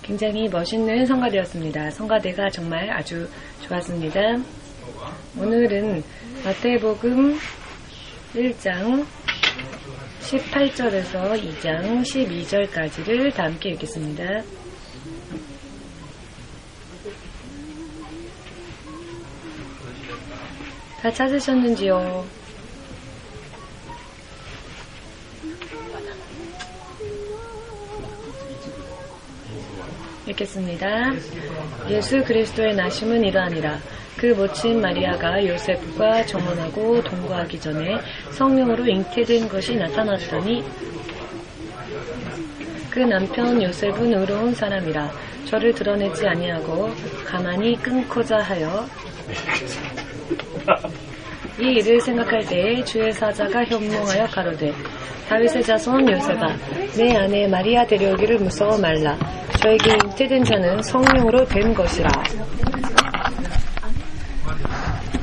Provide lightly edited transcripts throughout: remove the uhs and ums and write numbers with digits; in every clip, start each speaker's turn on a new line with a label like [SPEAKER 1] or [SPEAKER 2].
[SPEAKER 1] 굉장히 멋있는 성가대였습니다. 성가대가 정말 아주 좋았습니다. 오늘은 마태복음 1장 18절에서 2장 12절까지를 다 함께 읽겠습니다. 다 찾으셨는지요? 읽겠습니다. 예수 그리스도의 나심은 이러하니라. 그 모친 마리아가 요셉과 정혼하고 동거하기 전에 성령으로 잉태된 것이 나타났더니 그 남편 요셉은 의로운 사람이라 저를 드러내지 아니하고 가만히 끊고자 하여 이 일을 생각할 때에 주의 사자가 현몽하여 가로되 다윗의 자손 요셉아 내 아내 마리아 데려오기를 무서워 말라. 저에게 잉태된 자는 성령으로 된 것이라.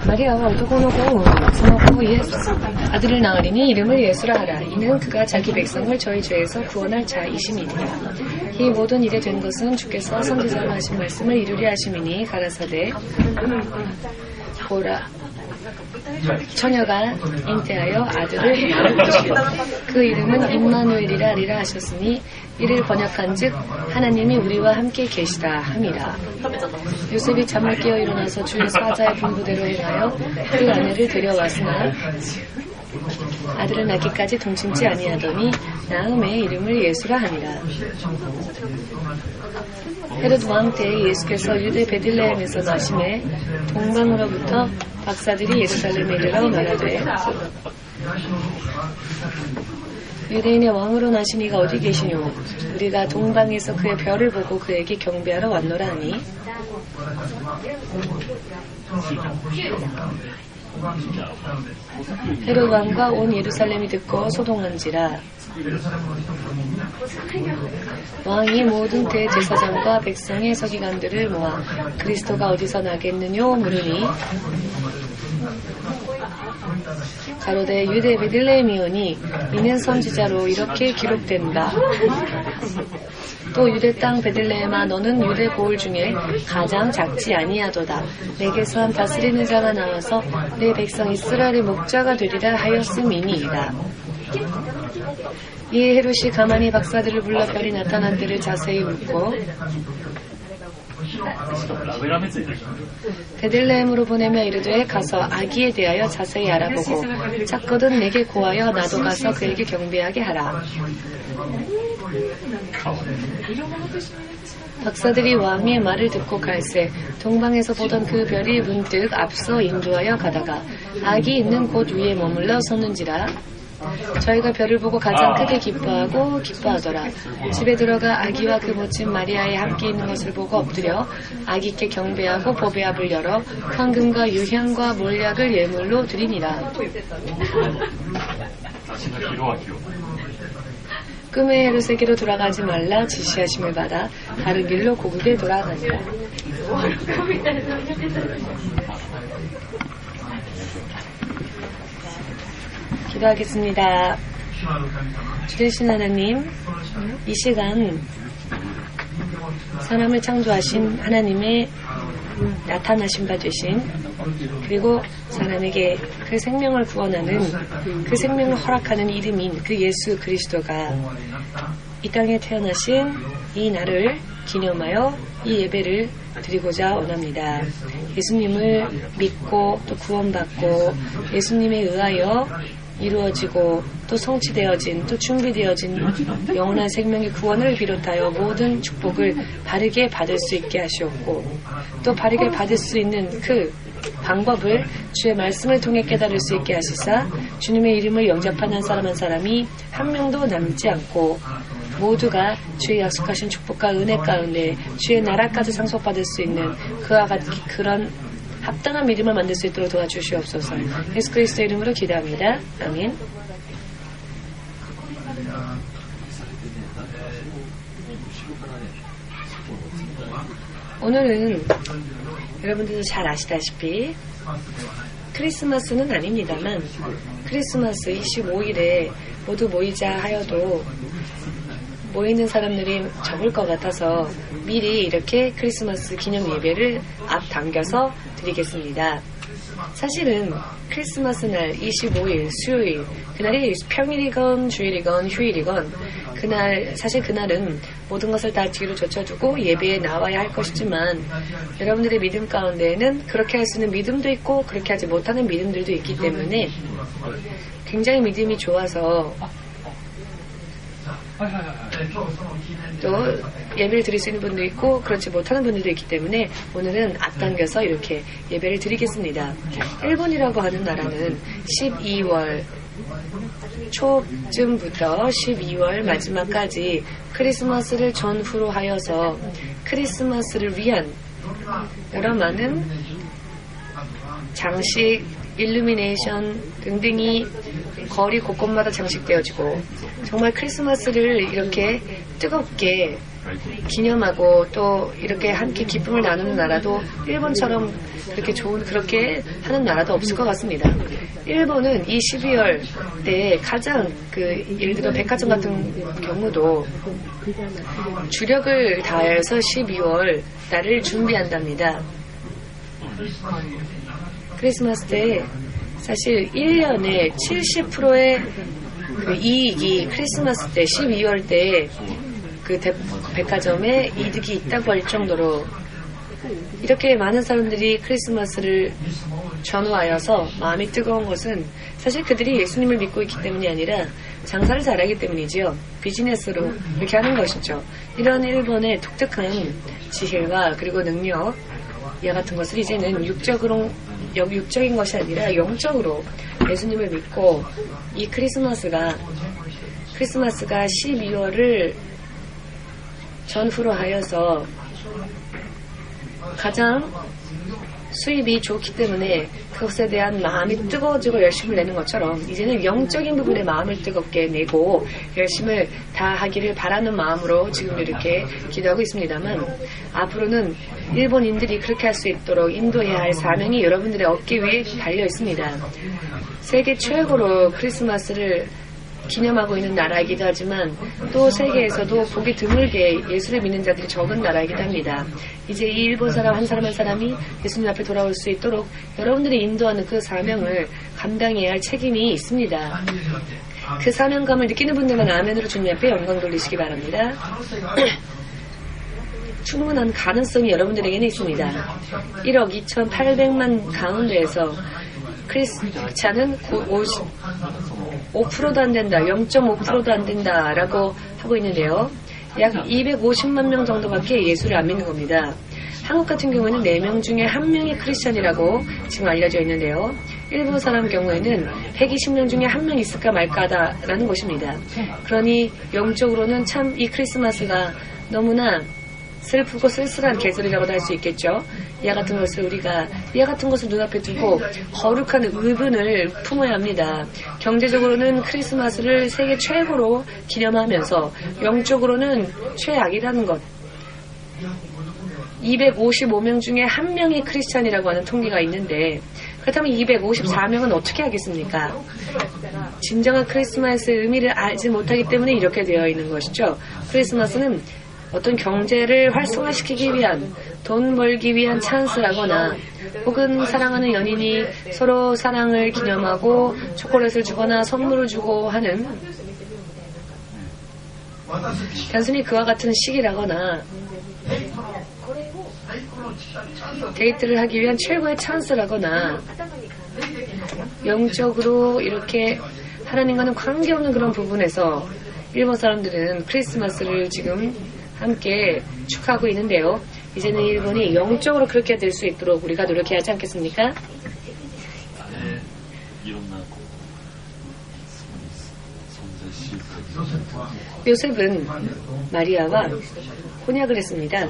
[SPEAKER 1] 마리아가 오두고노고 성하고 아들을 낳으리니 이름을 예수라 하라. 이는 그가 자기 백성을 저희 죄에서 구원할 자이심이니라. 이 모든 일에 된 것은 주께서 선지자로 하신 말씀을 이루려 하심이니 가라사대 보라 처녀가 잉태하여 아들을 낳을 것이요 그 이름은 임마누엘이라 하리라 하셨으니 이를 번역한즉 하나님이 우리와 함께 계시다 함이라. 요셉이 잠을 깨어 일어나서 주의 사자의 분부대로 행하여 그 아내를 데려왔으나 아들을 낳기까지 동침지 아니하더니 나음의 이름을 예수라 하니라. 헤롯 왕 때에 예수께서 유대 베들레헴에서 나심에 동방으로부터 박사들이 예루살렘에 이르러 말하되 유대인의 왕으로 나신 이가 어디 계시뇨? 우리가 동방에서 그의 별을 보고 그에게 경배하러 왔노라 하니 헤롯 왕과 온 예루살렘이 듣고 소동한지라. 왕이 모든 대제사장과 백성의 서기관들을 모아 그리스도가 어디서 나겠느뇨 물으니 가로되 유대 베들레헴이오니 이는 선지자로 이렇게 기록된다. 또 유대 땅 베들레헴아 너는 유대 고을 중에 가장 작지 아니하도다. 내게서 한 다스리는 자가 나와서 내 백성 이스라엘의 목자가 되리라 하였음이니이다. 이에 헤롯이 가만히 박사들을 불러 별이 나타난 때를 자세히 묻고 베들레헴으로 보내며 이르되 가서 아기에 대하여 자세히 알아보고 찾거든 내게 고하여 나도 가서 그에게 경배하게 하라. 박사들이 왕의 말을 듣고 갈새 동방에서 보던 그 별이 문득 앞서 인도하여 가다가 아기 있는 곳 위에 머물러 섰는지라. 저희가 별을 보고 가장 크게 기뻐하더라. 집에 들어가 아기와 그 모친 마리아에 함께 있는 것을 보고 엎드려 아기께 경배하고 보배 앞을 열어 황금과 유향과 몰약을 예물로 드리니라. 꿈의 헤롯에게로 돌아가지 말라 지시하심을 받아 다른 길로 고국에 돌아가니라. 기도하겠습니다. 주되신 하나님, 이 시간 사람을 창조하신 하나님의 나타나신 바 되신 그리고 사람에게 그 생명을 구원하는 그 생명을 허락하는 이름인 그 예수 그리스도가 이 땅에 태어나신 이 날을 기념하여 이 예배를 드리고자 원합니다. 예수님을 믿고 또 구원받고 예수님에 의하여 이루어지고 또 성취되어진 또 준비되어진 영원한 생명의 구원을 비롯하여 모든 축복을 바르게 받을 수 있게 하시옵고 또 바르게 받을 수 있는 그 방법을 주의 말씀을 통해 깨달을 수 있게 하시사 주님의 이름을 영접하는 사람 한 사람이 한 명도 남지 않고 모두가 주의 약속하신 축복과 은혜 가운데 주의 나라까지 상속받을 수 있는 그와 같은 그런 합당한 믿음을 만들 수 있도록 도와주시옵소서. 예수 그리스도의 이름으로 기도합니다. 아멘. 오늘은 여러분들도 잘 아시다시피 크리스마스는 아닙니다만 크리스마스 25일에 모두 모이자 하여도 모이는 사람들이 적을 것 같아서 미리 이렇게 크리스마스 기념 예배를 앞당겨서 드리겠습니다. 사실은 크리스마스 날 25일 수요일, 그날이 평일이건 주일이건 휴일이건 사실 그날은 모든 것을 다 뒤로 젖혀두고 예배에 나와야 할 것이지만 여러분들의 믿음 가운데에는 그렇게 할 수 있는 믿음도 있고 그렇게 하지 못하는 믿음들도 있기 때문에 굉장히 믿음이 좋아서 또 예배를 드릴 수 있는 분도 있고 그렇지 못하는 분들도 있기 때문에 오늘은 앞당겨서 이렇게 예배를 드리겠습니다. 일본이라고 하는 나라는 12월 초쯤부터 12월 마지막까지 크리스마스를 전후로 하여서 크리스마스를 위한 여러 많은 장식, 일루미네이션 등등이 거리 곳곳마다 장식되어지고 정말 크리스마스를 이렇게 뜨겁게 기념하고 또 이렇게 함께 기쁨을 나누는 나라도 일본처럼 그렇게 하는 나라도 없을 것 같습니다. 일본은 이 12월 때에 가장 예를 들어 백화점 같은 경우도 주력을 다해서 12월 달을 준비한답니다. 크리스마스 때 사실 1년에 70%의 이익이 크리스마스 때 12월 때에 백화점에 이득이 있다고 할 정도로 이렇게 많은 사람들이 크리스마스를 전후하여서 마음이 뜨거운 것은 사실 그들이 예수님을 믿고 있기 때문이 아니라 장사를 잘하기 때문이지요. 비즈니스로 이렇게 하는 것이죠. 이런 일본의 독특한 지혜와 그리고 능력 이와 같은 것을 이제는 육적인 것이 아니라 영적으로 예수님을 믿고 이 크리스마스가 12월을 전후로 하여서 가장 수입이 좋기 때문에 그것에 대한 마음이 뜨거워지고 열심을 내는 것처럼 이제는 영적인 부분에 마음을 뜨겁게 내고 열심을 다하기를 바라는 마음으로 지금 이렇게 기도하고 있습니다만 앞으로는 일본인들이 그렇게 할 수 있도록 인도해야 할 사명이 여러분들의 어깨 위에 달려 있습니다. 세계 최고로 크리스마스를 기념하고 있는 나라이기도 하지만 또 세계에서도 보기 드물게 예수를 믿는 자들이 적은 나라이기도 합니다. 이제 이 일본 사람 한 사람 한 사람이 예수님 앞에 돌아올 수 있도록 여러분들이 인도하는 그 사명을 감당해야 할 책임이 있습니다. 그 사명감을 느끼는 분들만 아멘으로 주님 앞에 영광 돌리시기 바랍니다. 충분한 가능성이 여러분들에게는 있습니다. 1억 2,800만 가운데에서 크리스찬은 5%도 안 된다, 0.5%도 안 된다라고 하고 있는데요. 약 250만 명 정도밖에 예수를 안 믿는 겁니다. 한국 같은 경우에는 4명 중에 1명이 크리스찬이라고 지금 알려져 있는데요. 일본 사람 경우에는 120명 중에 1명 있을까 말까다라는 것입니다. 그러니 영적으로는 참 이 크리스마스가 너무나 슬프고 쓸쓸한 계절이라고도 할 수 있겠죠. 이와 같은 것을 눈앞에 두고 거룩한 의분을 품어야 합니다. 경제적으로는 크리스마스를 세계 최고로 기념하면서 영적으로는 최악이라는 것. 255명 중에 1명이 크리스찬이라고 하는 통계가 있는데 그렇다면 254명은 어떻게 하겠습니까? 진정한 크리스마스의 의미를 알지 못하기 때문에 이렇게 되어 있는 것이죠. 크리스마스는 어떤 경제를 활성화시키기 위한, 돈 벌기 위한 찬스라거나 혹은 사랑하는 연인이 서로 사랑을 기념하고 초콜릿을 주거나 선물을 주고 하는 단순히 그와 같은 시기라거나 데이트를 하기 위한 최고의 찬스라거나 영적으로 이렇게 하나님과는 관계없는 그런 부분에서 일본 사람들은 크리스마스를 지금 함께 축하하고 있는데요. 이제는 일본이 영적으로 그렇게 될 수 있도록 우리가 노력해야 하지 않겠습니까? 요셉은 마리아와 혼약을 했습니다.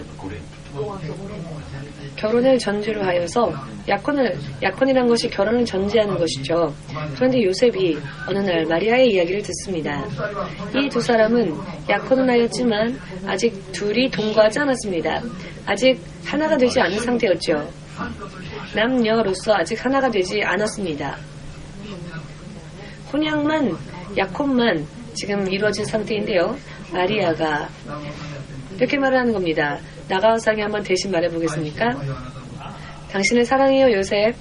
[SPEAKER 1] 결혼을 전제로 하여서 약혼이란 것이 결혼을 전제하는 것이죠. 그런데 요셉이 어느 날 마리아의 이야기를 듣습니다. 이 두 사람은 약혼은 하였지만 아직 둘이 동거하지 않았습니다. 아직 하나가 되지 않은 상태였죠. 남녀로서 아직 하나가 되지 않았습니다. 약혼만 지금 이루어진 상태인데요. 마리아가 이렇게 말을 하는 겁니다. 나가오상이 한번 대신 말해보겠습니까? 당신을 사랑해요, 요셉.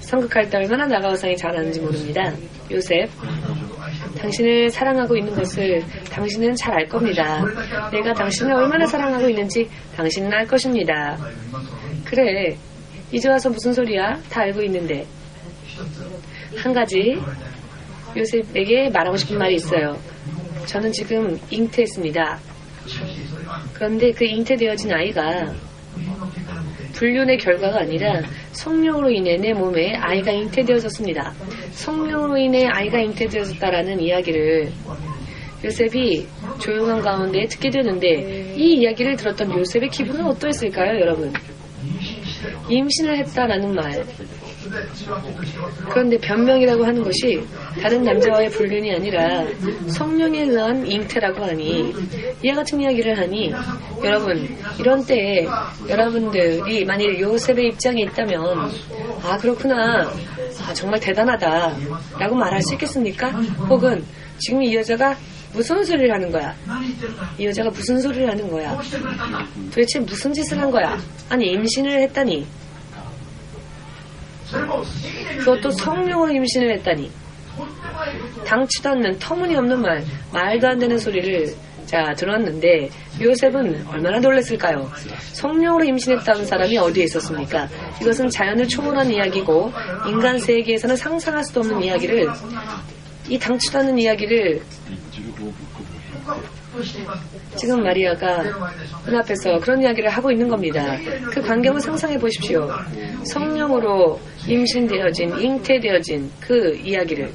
[SPEAKER 1] 성극할 때 얼마나 나가오상이 잘하는지 모릅니다. 요셉, 당신을 사랑하고 있는 것을 당신은 잘 알 겁니다. 내가 당신을 얼마나 사랑하고 있는지 당신은 알 것입니다. 그래, 이제 와서 무슨 소리야? 다 알고 있는데. 한 가지 요셉에게 말하고 싶은 말이 있어요. 저는 지금 잉태했습니다. 그런데 그 잉태되어진 아이가 불륜의 결과가 아니라 성령으로 인해 내 몸에 아이가 잉태되어졌습니다. 성령으로 인해 아이가 잉태되어졌다라는 이야기를 요셉이 조용한 가운데 듣게 되는데, 이 이야기를 들었던 요셉의 기분은 어떠했을까요, 여러분? 임신을 했다라는 말. 그런데 변명이라고 하는 것이 다른 남자와의 불륜이 아니라 성령에 의한 잉태라고 하니, 이와 같은 이야기를 하니, 여러분, 이런 때에 여러분들이 만일 요셉의 입장에 있다면, 아, 그렇구나, 아, 정말 대단하다 라고 말할 수 있겠습니까? 혹은 지금 이 여자가 무슨 소리를 하는 거야? 이 여자가 무슨 소리를 하는 거야? 도대체 무슨 짓을 한 거야? 아니, 임신을 했다니, 그것도 성령으로 임신을 했다니, 당치도 않는 터무니없는 말도 안 되는 소리를 들었는데, 요셉은 얼마나 놀랐을까요? 성령으로 임신했다는 사람이 어디에 있었습니까? 이것은 자연을 초월한 이야기고 인간 세계에서는 상상할 수도 없는 이야기를, 이 당치도 않는 이야기를 지금 마리아가 눈앞에서 그런 이야기를 하고 있는 겁니다. 그 광경을 상상해 보십시오. 성령으로 임신되어진, 잉태되어진 그 이야기를,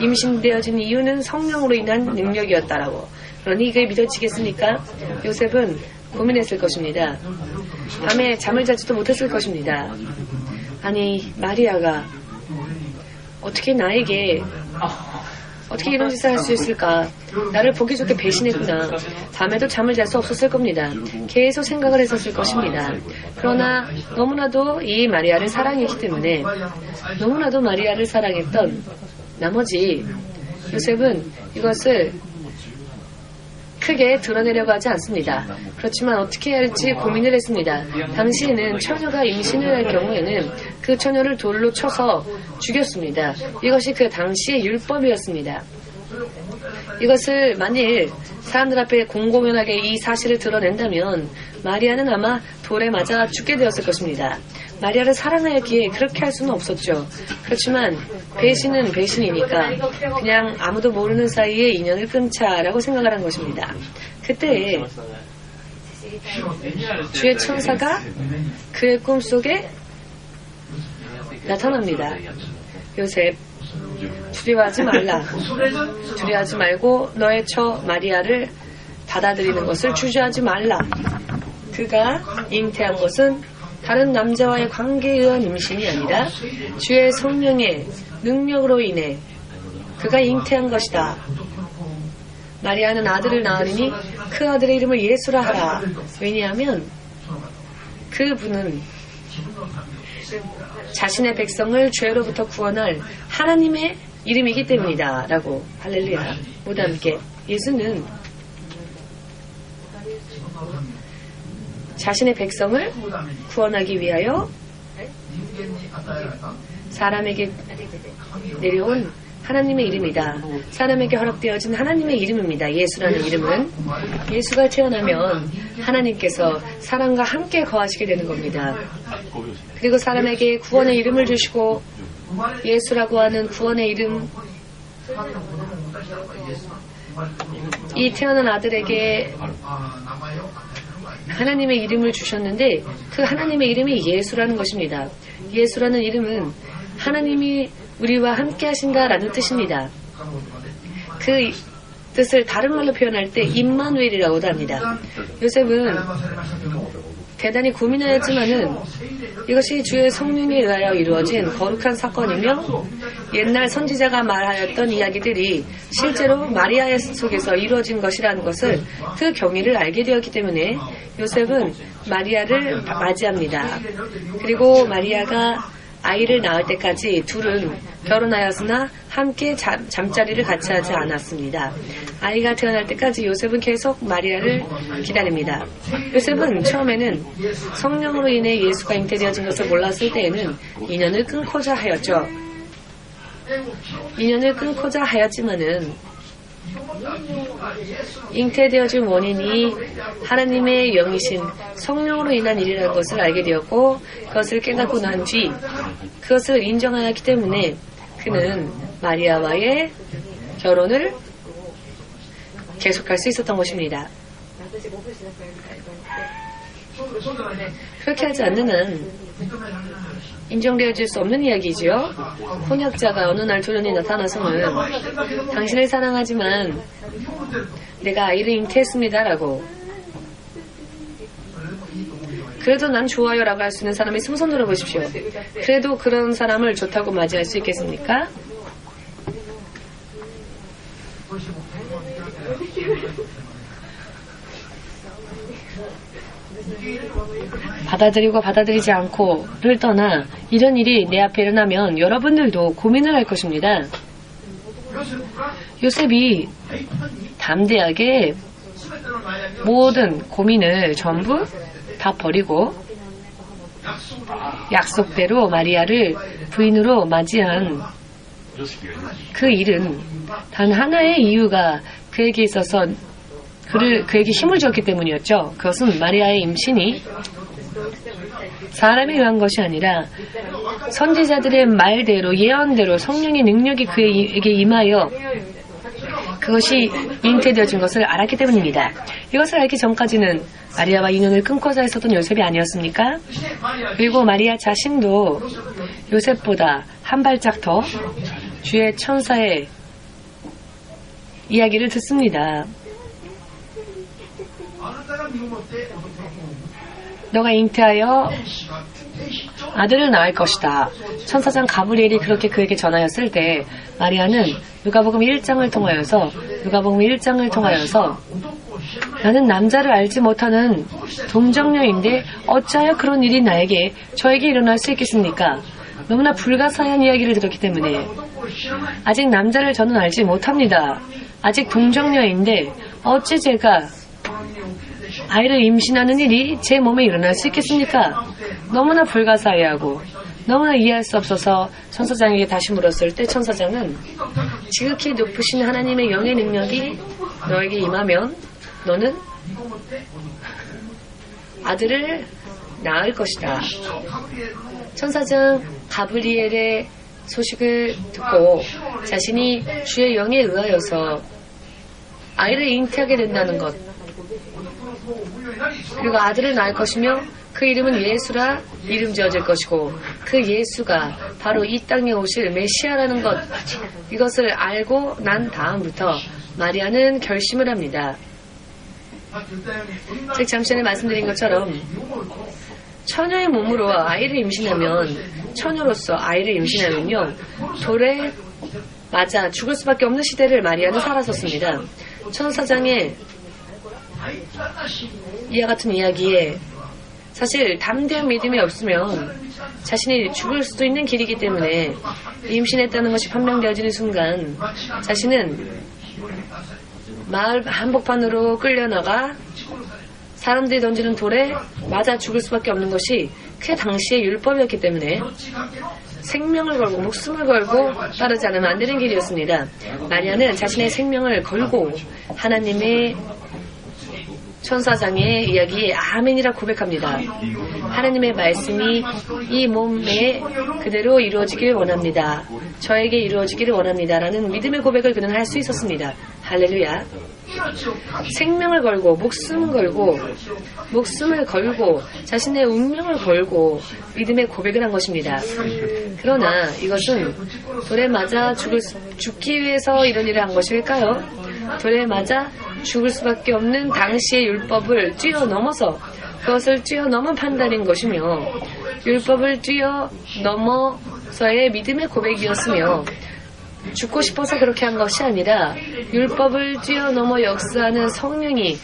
[SPEAKER 1] 임신되어진 이유는 성령으로 인한 능력이었다라고. 그러니 이게 믿어지겠습니까? 요셉은 고민했을 것입니다. 밤에 잠을 자지도 못했을 것입니다. 아니, 마리아가 어떻게 나에게 어떻게 이런 짓을 할 수 있을까? 나를 보기 좋게 배신했구나. 밤에도 잠을 잘 수 없었을 겁니다. 계속 생각을 했었을 것입니다. 그러나 너무나도 이 마리아를 사랑했기 때문에, 너무나도 마리아를 사랑했던 나머지 요셉은 이것을 크게 드러내려고 하지 않습니다. 그렇지만 어떻게 해야 할지 고민을 했습니다. 당시에는 처녀가 임신을 할 경우에는 그 처녀를 돌로 쳐서 죽였습니다. 이것이 그 당시의 율법이었습니다. 이것을 만일 사람들 앞에 공공연하게 이 사실을 드러낸다면 마리아는 아마 돌에 맞아 죽게 되었을 것입니다. 마리아를 사랑하였기에 그렇게 할 수는 없었죠. 그렇지만 배신은 배신이니까 그냥 아무도 모르는 사이에 인연을 끊자라고 생각을 한 것입니다. 그때 주의 천사가 그의 꿈속에 나타납니다. 요셉, 두려워하지 말라. 두려워하지 말고 너의 처 마리아를 받아들이는 것을 주저하지 말라. 그가 잉태한 것은 다른 남자와의 관계에 의한 임신이 아니라 주의 성령의 능력으로 인해 그가 잉태한 것이다. 마리아는 아들을 낳으리니 그 아들의 이름을 예수라 하라. 왜냐하면 그분은 자신의 백성을 죄로부터 구원할 하나님의 이름이기 때문이다 라고. 할렐루야. 모두 함께. 예수는 자신의 백성을 구원하기 위하여 사람에게 내려온 하나님의 이름이다. 사람에게 허락되어진 하나님의 이름입니다. 예수라는 이름은 예수가 태어나면 하나님께서 사람과 함께 거하시게 되는 겁니다. 그리고 사람에게 구원의 이름을 주시고 예수라고 하는 구원의 이름, 이 태어난 아들에게 하나님의 이름을 주셨는데 그 하나님의 이름이 예수라는 것입니다. 예수라는 이름은 하나님이 우리와 함께 하신다라는 뜻입니다. 그 뜻을 다른 말로 표현할 때 임마누엘이라고도 합니다. 요셉은 대단히 고민하였지만은 이것이 주의 성령에 의하여 이루어진 거룩한 사건이며 옛날 선지자가 말하였던 이야기들이 실제로 마리아 속에서 이루어진 것이라는 것을 그 경위를 알게 되었기 때문에 요셉은 마리아를 맞이합니다. 그리고 마리아가 아이를 낳을 때까지 둘은 결혼하였으나 함께 잠자리를 같이 하지 않았습니다. 아이가 태어날 때까지 요셉은 계속 마리아를 기다립니다. 요셉은 처음에는 성령으로 인해 예수가 잉태되어진 것을 몰랐을 때에는 인연을 끊고자 하였죠. 인연을 끊고자 하였지만은 잉태되어진 원인이 하나님의 영이신 성령으로 인한 일이라는 것을 알게 되었고 그것을 깨닫고 난 뒤 그것을 인정하였기 때문에 그는 마리아와의 결혼을 계속할 수 있었던 것입니다. 그렇게 하지 않는 한 인정되어질 수 없는 이야기지요. 혼약자가 어느 날 조련이 나타나서는 당신을 사랑하지만 내가 아이를 잉태했습니다 라고, 그래도 난 좋아요 라고 할 수 있는 사람이 손 들어보십시오. 그래도 그런 사람을 좋다고 맞이할 수 있겠습니까? 받아들이고 받아들이지 않고를 떠나 이런 일이 내 앞에 일어나면 여러분들도 고민을 할 것입니다. 요셉이 담대하게 모든 고민을 전부 다 버리고 약속대로 마리아를 부인으로 맞이한 그 일은 단 하나의 이유가 그에게 있어서 그에게 힘을 주었기 때문이었죠. 그것은 마리아의 임신이 사람에 의한 것이 아니라 선지자들의 말대로 예언대로 성령의 능력이 그에게 임하여 그것이 잉태되어진 것을 알았기 때문입니다. 이것을 알기 전까지는 마리아와 인연을 끊고자 했었던 요셉이 아니었습니까? 그리고 마리아 자신도 요셉보다 한 발짝 더 주의 천사의 이야기를 듣습니다. 너가 잉태하여 아들을 낳을 것이다. 천사장 가브리엘이 그렇게 그에게 전하였을 때 마리아는 누가복음 1장을 통하여서 나는 남자를 알지 못하는 동정녀인데 어찌하여 그런 일이 저에게 일어날 수 있겠습니까? 너무나 불가사의한 이야기를 들었기 때문에 아직 남자를 저는 알지 못합니다. 아직 동정녀인데 어찌 제가 아이를 임신하는 일이 제 몸에 일어날 수 있겠습니까? 너무나 불가사의하고 너무나 이해할 수 없어서 천사장에게 다시 물었을 때 천사장은 지극히 높으신 하나님의 영의 능력이 너에게 임하면 너는 아들을 낳을 것이다. 천사장 가브리엘의 소식을 듣고 자신이 주의 영에 의하여서 아이를 잉태하게 된다는 것, 그리고 아들을 낳을 것이며 그 이름은 예수라 이름 지어질 것이고 그 예수가 바로 이 땅에 오실 메시아라는 것, 이것을 알고 난 다음부터 마리아는 결심을 합니다. 즉 잠시 전에 말씀드린 것처럼 처녀의 몸으로 아이를 임신하면, 처녀로서 아이를 임신하면요 돌에 맞아 죽을 수밖에 없는 시대를 마리아는 살았었습니다. 천사장의 이와 같은 이야기에 사실 담대한 믿음이 없으면 자신이 죽을 수도 있는 길이기 때문에 임신했다는 것이 판명되어지는 순간 자신은 마을 한복판으로 끌려나가 사람들이 던지는 돌에 맞아 죽을 수밖에 없는 것이 그 당시의 율법이었기 때문에 생명을 걸고 목숨을 걸고 따르지 않으면 안 되는 길이었습니다. 마리아는 자신의 생명을 걸고 하나님의 천사장의 이야기에 아멘이라 고백합니다. 하나님의 말씀이 이 몸에 그대로 이루어지기를 원합니다. 저에게 이루어지기를 원합니다. 라는 믿음의 고백을 그는 할 수 있었습니다. 할렐루야. 생명을 걸고 목숨을 걸고 자신의 운명을 걸고 믿음의 고백을 한 것입니다. 그러나 이것은 돌에 맞아 죽기 위해서 이런 일을 한 것일까요? 돌에 맞아 죽을 수밖에 없는 당시의 율법을 뛰어넘어서 그것을 뛰어넘은 판단인 것이며 율법을 뛰어넘어서의 믿음의 고백이었으며 죽고 싶어서 그렇게 한 것이 아니라 율법을 뛰어넘어 역사하는 성령이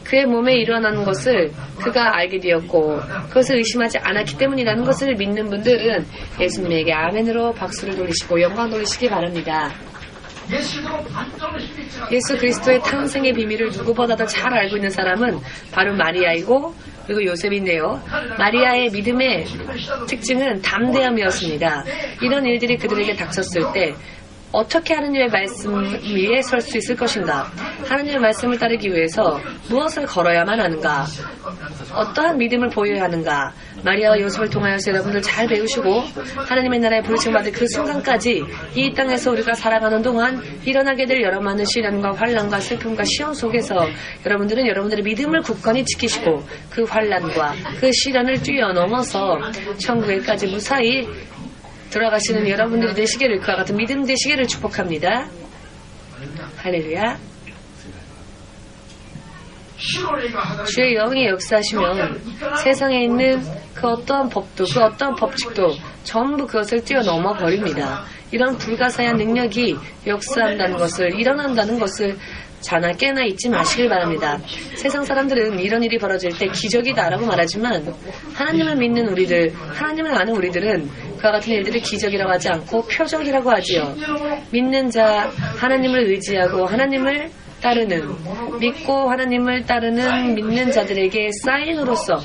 [SPEAKER 1] 그의 몸에 일어나는 것을 그가 알게 되었고 그것을 의심하지 않았기 때문이라는 것을 믿는 분들은 예수님에게 아멘으로 박수를 돌리시고 영광 돌리시기 바랍니다. 예수 그리스도의 탄생의 비밀을 누구보다도 잘 알고 있는 사람은 바로 마리아이고 그리고 요셉인데요. 마리아의 믿음의 특징은 담대함이었습니다. 이런 일들이 그들에게 닥쳤을 때 어떻게 하느님의 말씀 위에 설 수 있을 것인가? 하느님의 말씀을 따르기 위해서 무엇을 걸어야만 하는가? 어떠한 믿음을 보여야 하는가? 마리아와 요셉을 통하여서 여러분들 잘 배우시고 하나님의 나라에 부르심받을 그 순간까지 이 땅에서 우리가 살아가는 동안 일어나게 될 여러 많은 시련과 환난과 슬픔과 시험 속에서 여러분들은 여러분들의 믿음을 굳건히 지키시고 그 환난과 그 시련을 뛰어넘어서 천국에까지 무사히 들어가시는 여러분들이 되시기를 그와 같은 믿음 되시기를 축복합니다. 할렐루야. 주의 영이 역사하시면 세상에 있는 그 어떠한 법도 그 어떠한 법칙도 전부 그것을 뛰어넘어 버립니다. 이런 불가사의한 능력이 역사한다는 것을 일어난다는 것을 자나 깨나 잊지 마시길 바랍니다. 세상 사람들은 이런 일이 벌어질 때 기적이다라고 말하지만 하나님을 믿는 우리들, 하나님을 아는 우리들은 그와 같은 일들을 기적이라고 하지 않고 표적이라고 하지요. 믿는 자, 하나님을 의지하고 하나님을 따르는, 믿고 하나님을 따르는 믿는 자들에게 사인으로서,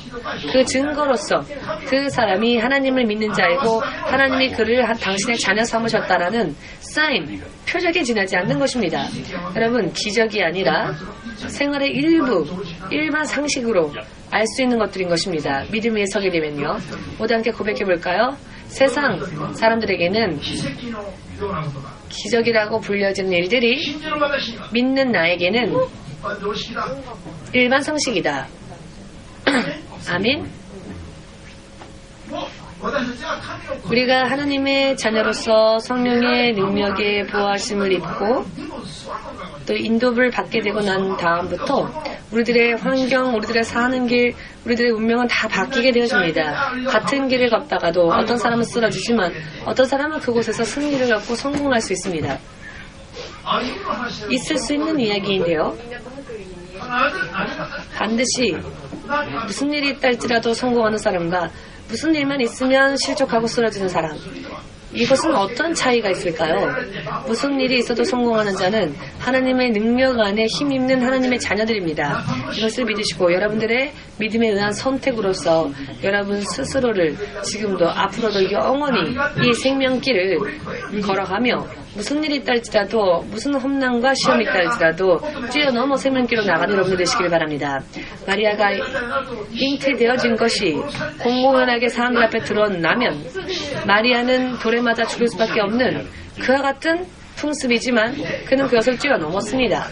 [SPEAKER 1] 그 증거로서 그 사람이 하나님을 믿는 자이고 하나님이 그를 당신의 자녀 삼으셨다라는 사인, 표적에 지나지 않는 것입니다. 여러분, 기적이 아니라 생활의 일부, 일반 상식으로 알 수 있는 것들인 것입니다. 믿음 위에 서게 되면요. 모두 함께 고백해 볼까요? 세상 사람들에게는 기적이라고 불려지는 일들이 믿는 나에게는 일반 상식이다. 아멘. 우리가 하나님의 자녀로서 성령의 능력에 보호하심을 입고 또 인도를 받게 되고 난 다음부터 우리들의 환경, 우리들의 사는 길, 우리들의 운명은 다 바뀌게 되어집니다. 같은 길을 걷다가도 어떤 사람은 쓰러지지만 어떤 사람은 그곳에서 승리를 얻고 성공할 수 있습니다. 있을 수 있는 이야기인데요. 반드시 무슨 일이 있다 할지라도 성공하는 사람과 무슨 일만 있으면 실족하고 쓰러지는 사람, 이것은 어떤 차이가 있을까요? 무슨 일이 있어도 성공하는 자는 하나님의 능력 안에 힘있는 하나님의 자녀들입니다. 이것을 믿으시고 여러분들의 믿음에 의한 선택으로서 여러분 스스로를 지금도 앞으로도 영원히 이 생명길을 걸어가며 무슨 일이 있다 할지라도 무슨 험난과 시험이 있다 할지라도 뛰어넘어 생명길로 나가는 여러분들 되시길 바랍니다. 마리아가 잉태되어진 것이 공공연하게 사람들 앞에 드러나면 마리아는 돌에 맞아 죽을 수밖에 없는 그와 같은 풍습이지만 그는 그것을 뛰어넘었습니다.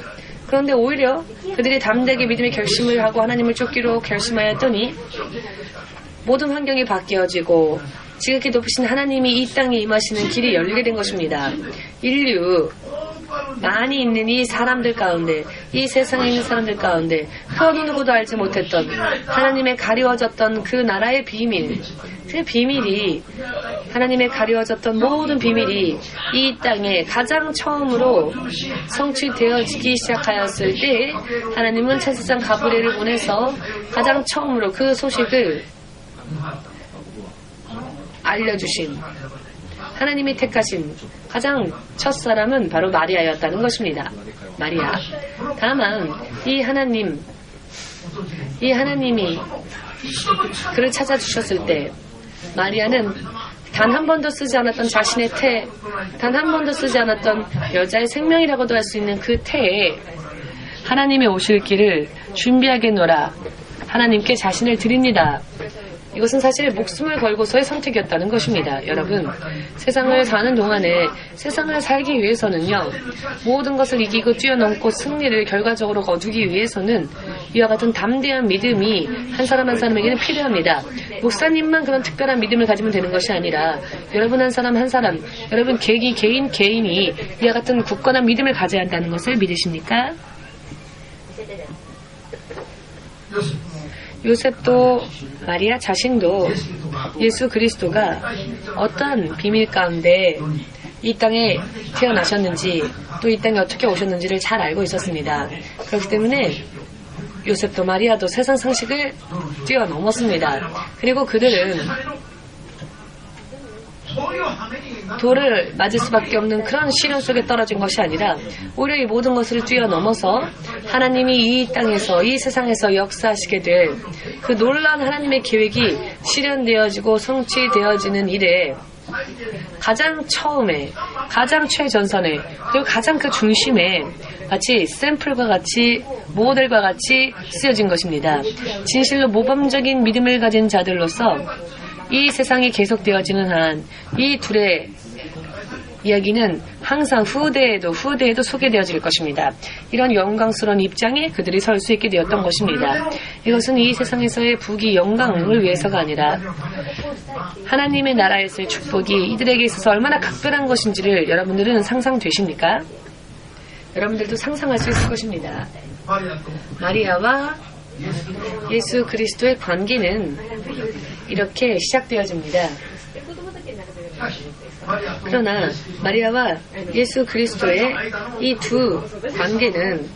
[SPEAKER 1] 그런데 오히려 그들이 담대하게 믿음의 결심을 하고 하나님을 쫓기로 결심하였더니 모든 환경이 바뀌어지고 지극히 높으신 하나님이 이 땅에 임하시는 길이 열리게 된 것입니다. 인류 많이 있는 이 사람들 가운데, 이 세상에 있는 사람들 가운데 그 어느 누구도 알지 못했던 하나님의 가리워졌던 그 나라의 비밀, 그 비밀이, 하나님의 가리워졌던 모든 비밀이 이 땅에 가장 처음으로 성취되어지기 시작하였을 때 하나님은 천사장 가브리엘을 보내서 가장 처음으로 그 소식을 알려주신, 하나님이 택하신 가장 첫 사람은 바로 마리아였다는 것입니다. 마리아. 다만 이 하나님이 그를 찾아주셨을 때 마리아는 단 한 번도 쓰지 않았던 자신의 태, 단 한 번도 쓰지 않았던 여자의 생명이라고도 할 수 있는 그 태에 하나님의 오실 길을 준비하겠노라 하나님께 자신을 드립니다. 이것은 사실 목숨을 걸고서의 선택이었다는 것입니다. 여러분, 세상을 사는 동안에 세상을 살기 위해서는요, 모든 것을 이기고 뛰어넘고 승리를 결과적으로 거두기 위해서는 이와 같은 담대한 믿음이 한 사람 한 사람에게는 필요합니다. 목사님만 그런 특별한 믿음을 가지면 되는 것이 아니라 여러분 한 사람 한 사람, 여러분 개인이 이와 같은 굳건한 믿음을 가져야 한다는 것을 믿으십니까? 요셉도 마리아 자신도 예수 그리스도가 어떠한 비밀 가운데 이 땅에 태어나셨는지 또 이 땅에 어떻게 오셨는지를 잘 알고 있었습니다. 그렇기 때문에 요셉도 마리아도 세상 상식을 뛰어넘었습니다. 그리고 그들은 돌을 맞을 수밖에 없는 그런 시련 속에 떨어진 것이 아니라 오히려 이 모든 것을 뛰어넘어서 하나님이 이 땅에서 이 세상에서 역사하시게 될 그 놀라운 하나님의 계획이 실현되어지고 성취되어지는 일에 가장 처음에, 가장 최전선에, 그리고 가장 그 중심에 마치 샘플과 같이, 모델과 같이 쓰여진 것입니다. 진실로 모범적인 믿음을 가진 자들로서 이 세상이 계속되어지는 한 이 둘의 이야기는 항상 후대에도 소개되어질 것입니다. 이런 영광스러운 입장에 그들이 설 수 있게 되었던 것입니다. 이것은 이 세상에서의 부귀 영광을 위해서가 아니라 하나님의 나라에서의 축복이 이들에게 있어서 얼마나 각별한 것인지를 여러분들은 상상되십니까? 여러분들도 상상할 수 있을 것입니다. 마리아와 예수 그리스도의 관계는 이렇게 시작되어집니다. 그러나 마리아와 예수 그리스도의 이 두 관계는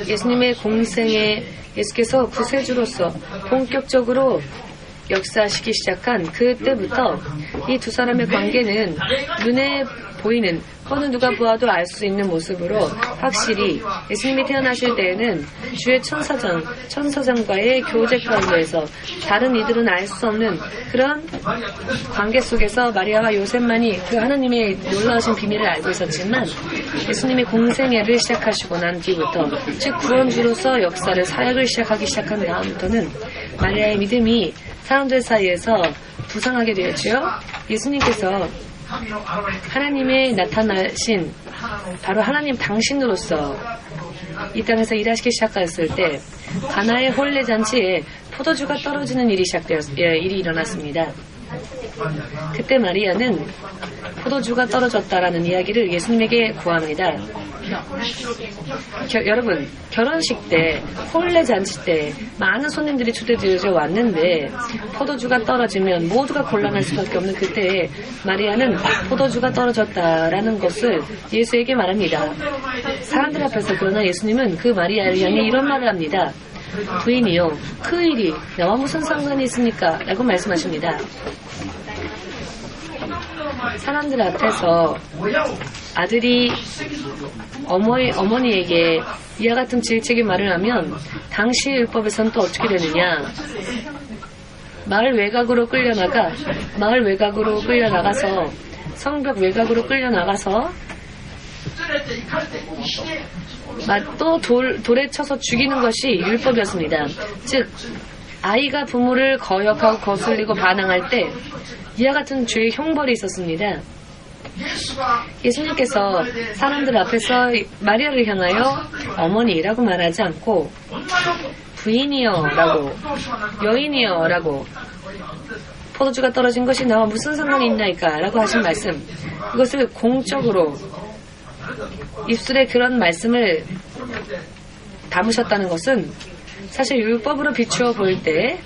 [SPEAKER 1] 예수님의 공생에 예수께서 구세주로서 본격적으로 역사하시기 시작한 그때부터 이 두 사람의 관계는 눈에 보이는, 어느 누가 보아도 알 수 있는 모습으로 확실히 예수님이 태어나실 때에는 주의 천사장과의 교제 가운데에서 다른 이들은 알 수 없는 그런 관계 속에서 마리아와 요셉만이 그 하나님의 놀라우신 비밀을 알고 있었지만 예수님의 공생애를 시작하시고 난 뒤부터, 즉 구원주로서 역사를 사역을 시작하기 시작한 다음부터는 마리아의 믿음이 사람들 사이에서 부상하게 되었죠. 예수님께서 하나님의 나타나신 바로 하나님 당신으로서 이 땅에서 일하시기 시작했을 때 가나의 혼례 잔치에 포도주가 떨어지는 일이 일어났습니다. 그때 마리아는 포도주가 떨어졌다라는 이야기를 예수님에게 구합니다. 여러분, 결혼식 때, 혼례 잔치 때 많은 손님들이 초대되어져 왔는데 포도주가 떨어지면 모두가 곤란할 수밖에 없는 그때에 마리아는 포도주가 떨어졌다라는 것을 예수에게 말합니다. 사람들 앞에서. 그러나 예수님은 그 마리아를 향해 이런 말을 합니다. 부인이요, 그 일이 나와 무슨 상관이 있습니까? 라고 말씀하십니다. 사람들 앞에서 아들이 어머니에게 이와 같은 질책의 말을 하면 당시 율법에서는 또 어떻게 되느냐? 마을 외곽으로 끌려나가서 성벽 외곽으로 끌려나가서 또 돌에 쳐서 죽이는 것이 율법이었습니다. 즉 아이가 부모를 거역하고 거슬리고 반항할 때 이와 같은 죄의 형벌이 있었습니다. 예수님께서 사람들 앞에서 마리아를 향하여 어머니라고 말하지 않고 부인이여 라고, 여인이여 라고, 포도주가 떨어진 것이 나와 무슨 상관이 있나이까 라고 하신 말씀, 이것을 공적으로 입술에 그런 말씀을 담으셨다는 것은 사실 율법으로 비추어 볼 때,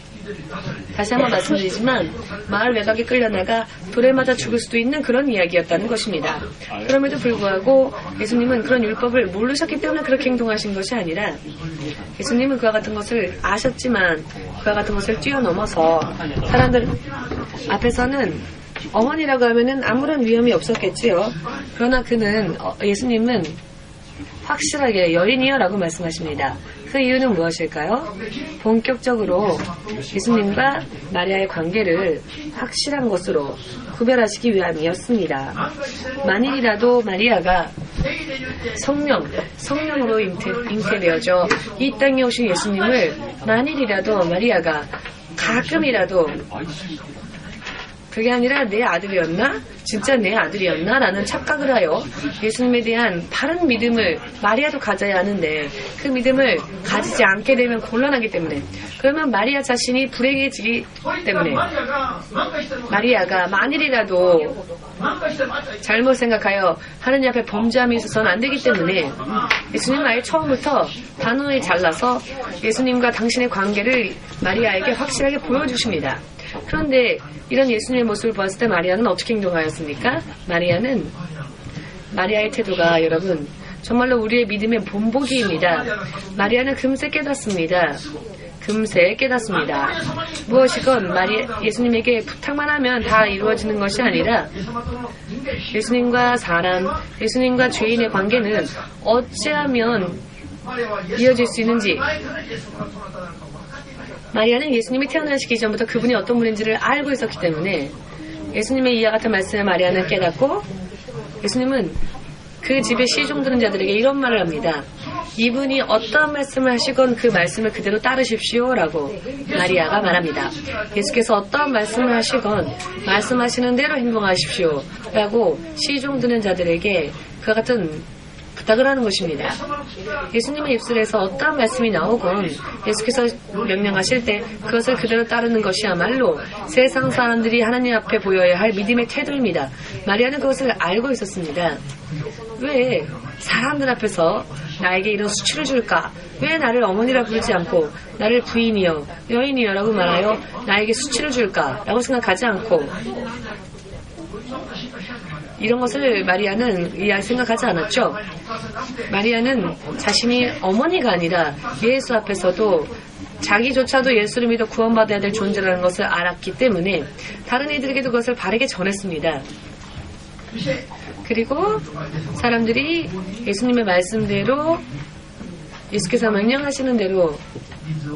[SPEAKER 1] 다시 한번 말씀드리지만 마을 외곽에 끌려나가 돌에 맞아 죽을 수도 있는 그런 이야기였다는 것입니다. 그럼에도 불구하고 예수님은 그런 율법을 모르셨기 때문에 그렇게 행동하신 것이 아니라 예수님은 그와 같은 것을 아셨지만 그와 같은 것을 뛰어넘어서 사람들 앞에서는 어머니라고 하면은 아무런 위험이 없었겠지요. 그러나 예수님은 확실하게 여인이여 라고 말씀하십니다. 그 이유는 무엇일까요? 본격적으로 예수님과 마리아의 관계를 확실한 것으로 구별하시기 위함이었습니다. 만일이라도 마리아가 성령으로 잉태되어져 이 땅에 오신 예수님을 만일이라도 마리아가 가끔이라도 그게 아니라 내 아들이었나? 진짜 내 아들이었나? 라는 착각을 하여 예수님에 대한 바른 믿음을 마리아도 가져야 하는데 그 믿음을 가지지 않게 되면 곤란하기 때문에, 그러면 마리아 자신이 불행해지기 때문에, 마리아가 만일이라도 잘못 생각하여 하느님 앞에 범죄함이 있어서는 안 되기 때문에 예수님은 아예 처음부터 단호히 잘라서 예수님과 당신의 관계를 마리아에게 확실하게 보여주십니다. 그런데 이런 예수님의 모습을 보았을 때 마리아는 어떻게 행동하였습니까? 마리아의 태도가 여러분 정말로 우리의 믿음의 본보기입니다. 마리아는 금세 깨닫습니다. 금세 깨닫습니다. 무엇이건 예수님에게 부탁만 하면 다 이루어지는 것이 아니라 예수님과 사람, 예수님과 죄인의 관계는 어찌하면 이어질 수 있는지. 마리아는 예수님이 태어나시기 전부터 그분이 어떤 분인지를 알고 있었기 때문에 예수님의 이와 같은 말씀을 마리아는 깨닫고, 예수님은 그 집에 시종 드는 자들에게 이런 말을 합니다. 이분이 어떠한 말씀을 하시건 그 말씀을 그대로 따르십시오 라고 마리아가 말합니다. 예수께서 어떠한 말씀을 하시건 말씀하시는 대로 행동하십시오 라고 시종 드는 자들에게 그와 같은 부탁을 하는 것입니다. 예수님의 입술에서 어떠한 말씀이 나오건 예수께서 명령하실 때 그것을 그대로 따르는 것이야말로 세상 사람들이 하나님 앞에 보여야 할 믿음의 태도입니다. 마리아는 그것을 알고 있었습니다. 왜 사람들 앞에서 나에게 이런 수치를 줄까? 왜 나를 어머니라 부르지 않고 나를 부인이여 여인이여 라고 말하여 나에게 수치를 줄까? 라고 생각하지 않고, 이런 것을 마리아는 생각하지 않았죠. 마리아는 자신이 어머니가 아니라 예수 앞에서도 자기조차도 예수를 믿어 구원받아야 될 존재라는 것을 알았기 때문에 다른 이들에게도 그것을 바르게 전했습니다. 그리고 사람들이 예수님의 말씀대로, 예수께서 명령하시는 대로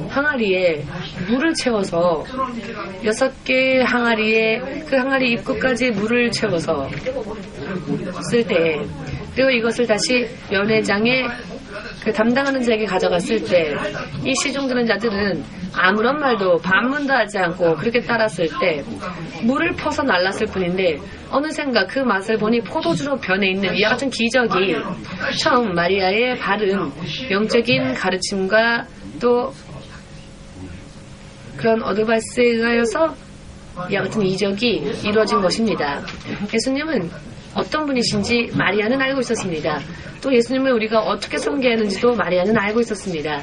[SPEAKER 1] 항아리에 물을 채워서 6개 항아리에 그 항아리 입구까지 물을 채워서 쓸 때, 그리고 이것을 다시 연회장에 그 담당하는 자에게 가져갔을 때, 이 시종 드는 자들은 아무런 말도 반문도 하지 않고 그렇게 따랐을 때 물을 퍼서 날랐을 뿐인데 어느샌가 그 맛을 보니 포도주로 변해 있는 이와 같은 기적이 처음 마리아의 바른 영적인 가르침과 또 그런 어드바이스에 의하여서 이와 같은 이적이 이루어진 것입니다. 예수님은 어떤 분이신지 마리아는 알고 있었습니다. 또 예수님을 우리가 어떻게 섬겨야 하는지도 마리아는 알고 있었습니다.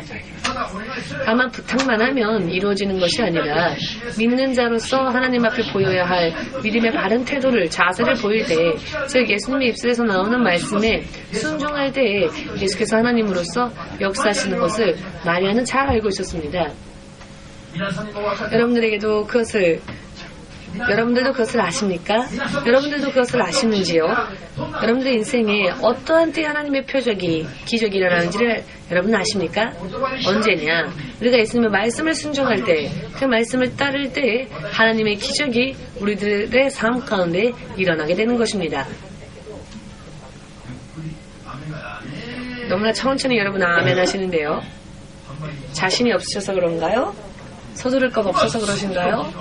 [SPEAKER 1] 다만 부탁만 하면 이루어지는 것이 아니라 믿는 자로서 하나님 앞에 보여야 할 믿음의 바른 태도를, 자세를 보일 때, 즉 예수님의 입술에서 나오는 말씀에 순종할 때에 예수께서 하나님으로서 역사하시는 것을 마리아는 잘 알고 있었습니다. 여러분들도 그것을 아십니까? 여러분들도 그것을 아시는지요? 여러분들의 인생에 어떠한 때 하나님의 표적이, 기적이 일어나는지를 여러분 아십니까? 언제냐? 우리가 예수님의 말씀을 순종할 때, 그 말씀을 따를 때 하나님의 기적이 우리들의 삶 가운데 일어나게 되는 것입니다. 너무나 천천히 여러분 아멘 하시는데요. 자신이 없으셔서 그런가요? 서두를 것 없어서 그러신가요?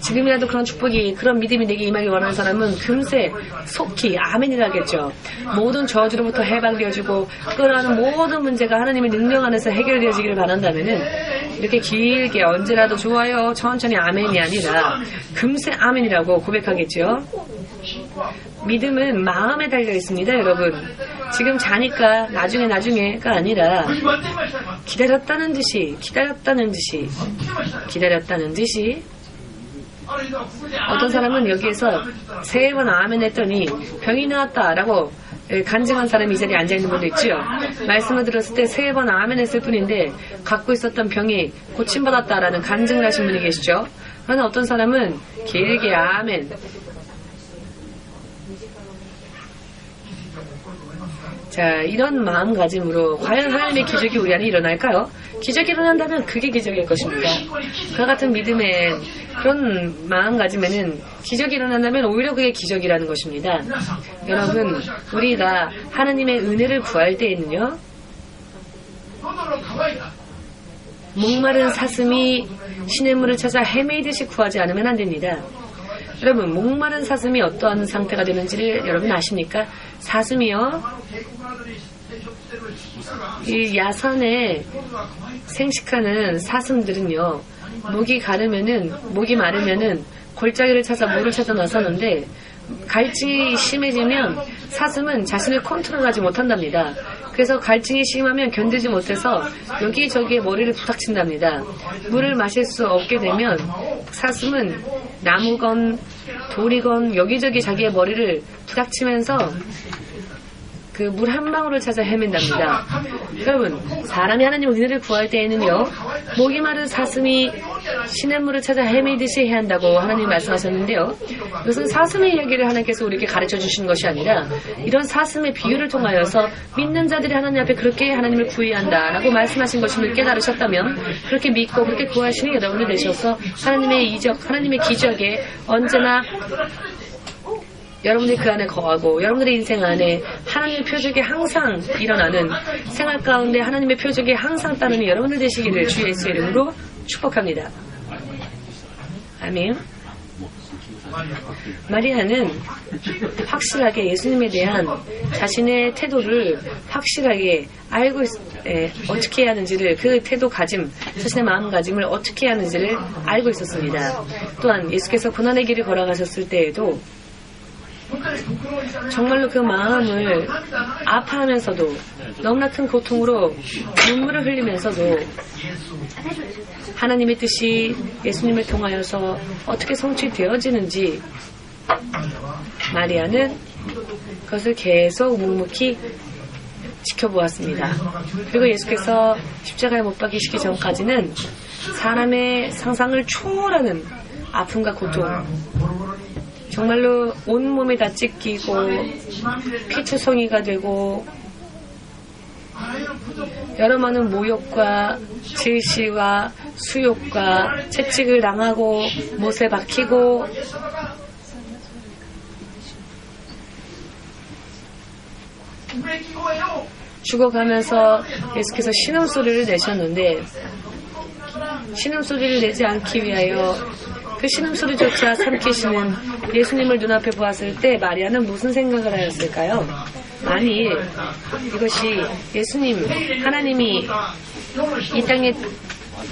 [SPEAKER 1] 지금이라도 그런 축복이, 그런 믿음이 내게 임하기 원하는 사람은 금세 속히 아멘이라겠죠. 모든 저주로부터 해방되어지고 끌어가는 모든 문제가 하나님의 능력 안에서 해결되어지기를 바란다면은 이렇게 길게 언제라도 좋아요, 천천히 아멘이 아니라 금세 아멘이라고 고백하겠죠. 믿음은 마음에 달려 있습니다, 여러분. 지금 자니까 나중에가 아니라 기다렸다는 듯이 어떤 사람은 여기에서 3번 아멘 했더니 병이 나았다라고 간증한 사람이 이 자리에 앉아있는 분도 있죠. 말씀을 들었을 때 3번 아멘 했을 뿐인데 갖고 있었던 병이 고침받았다라는 간증을 하신 분이 계시죠. 그러나 어떤 사람은 길게 아멘, 자, 이런 마음가짐으로 과연 하나님의 기적이 우리 안에 일어날까요? 기적이 일어난다면 그게 기적일 것입니다. 그와 같은 믿음의 그런 마음가짐에는 기적이 일어난다면 오히려 그게 기적이라는 것입니다. 여러분, 우리가 하나님의 은혜를 구할 때에는요, 목마른 사슴이 시냇물을 찾아 헤매이듯이 구하지 않으면 안 됩니다. 여러분, 목마른 사슴이 어떠한 상태가 되는지를 여러분 아십니까? 사슴이요, 이 야산에 생식하는 사슴들은요, 목이 마르면은 골짜기를 찾아 물을 찾아 나서는데 갈증이 심해지면 사슴은 자신을 컨트롤하지 못한답니다. 그래서 갈증이 심하면 견디지 못해서 여기저기에 머리를 부닥친답니다. 물을 마실 수 없게 되면 사슴은 나무건 돌이건 여기저기 자기의 머리를 부닥치면서 그 물 한 방울을 찾아 헤맨답니다. 여러분, 사람이 하나님의 은혜를 구할 때에는요, 목이 마른 사슴이 시냇물을 찾아 헤매듯이 해야 한다고 하나님이 말씀하셨는데요. 이것은 사슴의 이야기를 하나님께서 우리에게 가르쳐 주시는 것이 아니라 이런 사슴의 비유를 통하여서 믿는 자들이 하나님 앞에 그렇게 하나님을 구해야 한다라고 말씀하신 것임을 깨달으셨다면 그렇게 믿고 그렇게 구하시는 여러분들 되셔서 하나님의 이적, 하나님의 기적에 언제나 여러분들이 그 안에 거하고 여러분들의 인생 안에 하나님의 표적이 항상 일어나는 생활 가운데 하나님의 표적이 항상 따르는 여러분들 되시기를 주 예수의 이름으로 축복합니다. 아멘. 마리아는 확실하게 예수님에 대한 자신의 태도를 확실하게 알고 어떻게 해야 하는지를, 그 태도 가짐, 자신의 마음가짐을 어떻게 해야 하는지를 알고 있었습니다. 또한 예수께서 고난의 길을 걸어가셨을 때에도 정말로 그 마음을 아파하면서도 너무나 큰 고통으로 눈물을 흘리면서도 하나님의 뜻이 예수님을 통하여서 어떻게 성취되어지는지 마리아는 그것을 계속 묵묵히 지켜보았습니다. 그리고 예수께서 십자가에 못 박히시기 전까지는 사람의 상상을 초월하는 아픔과 고통, 정말로 온몸이 다 찢기고 피투성이가 되고 여러 많은 모욕과 질시와 수욕과 채찍을 당하고 못에 박히고 죽어가면서 예수께서 신음소리를 내셨는데 신음소리를 내지 않기 위하여 그 신음소리조차 삼키시는 예수님을 눈앞에 보았을 때 마리아는 무슨 생각을 하였을까요? 만일 이것이 예수님, 하나님이 이 땅에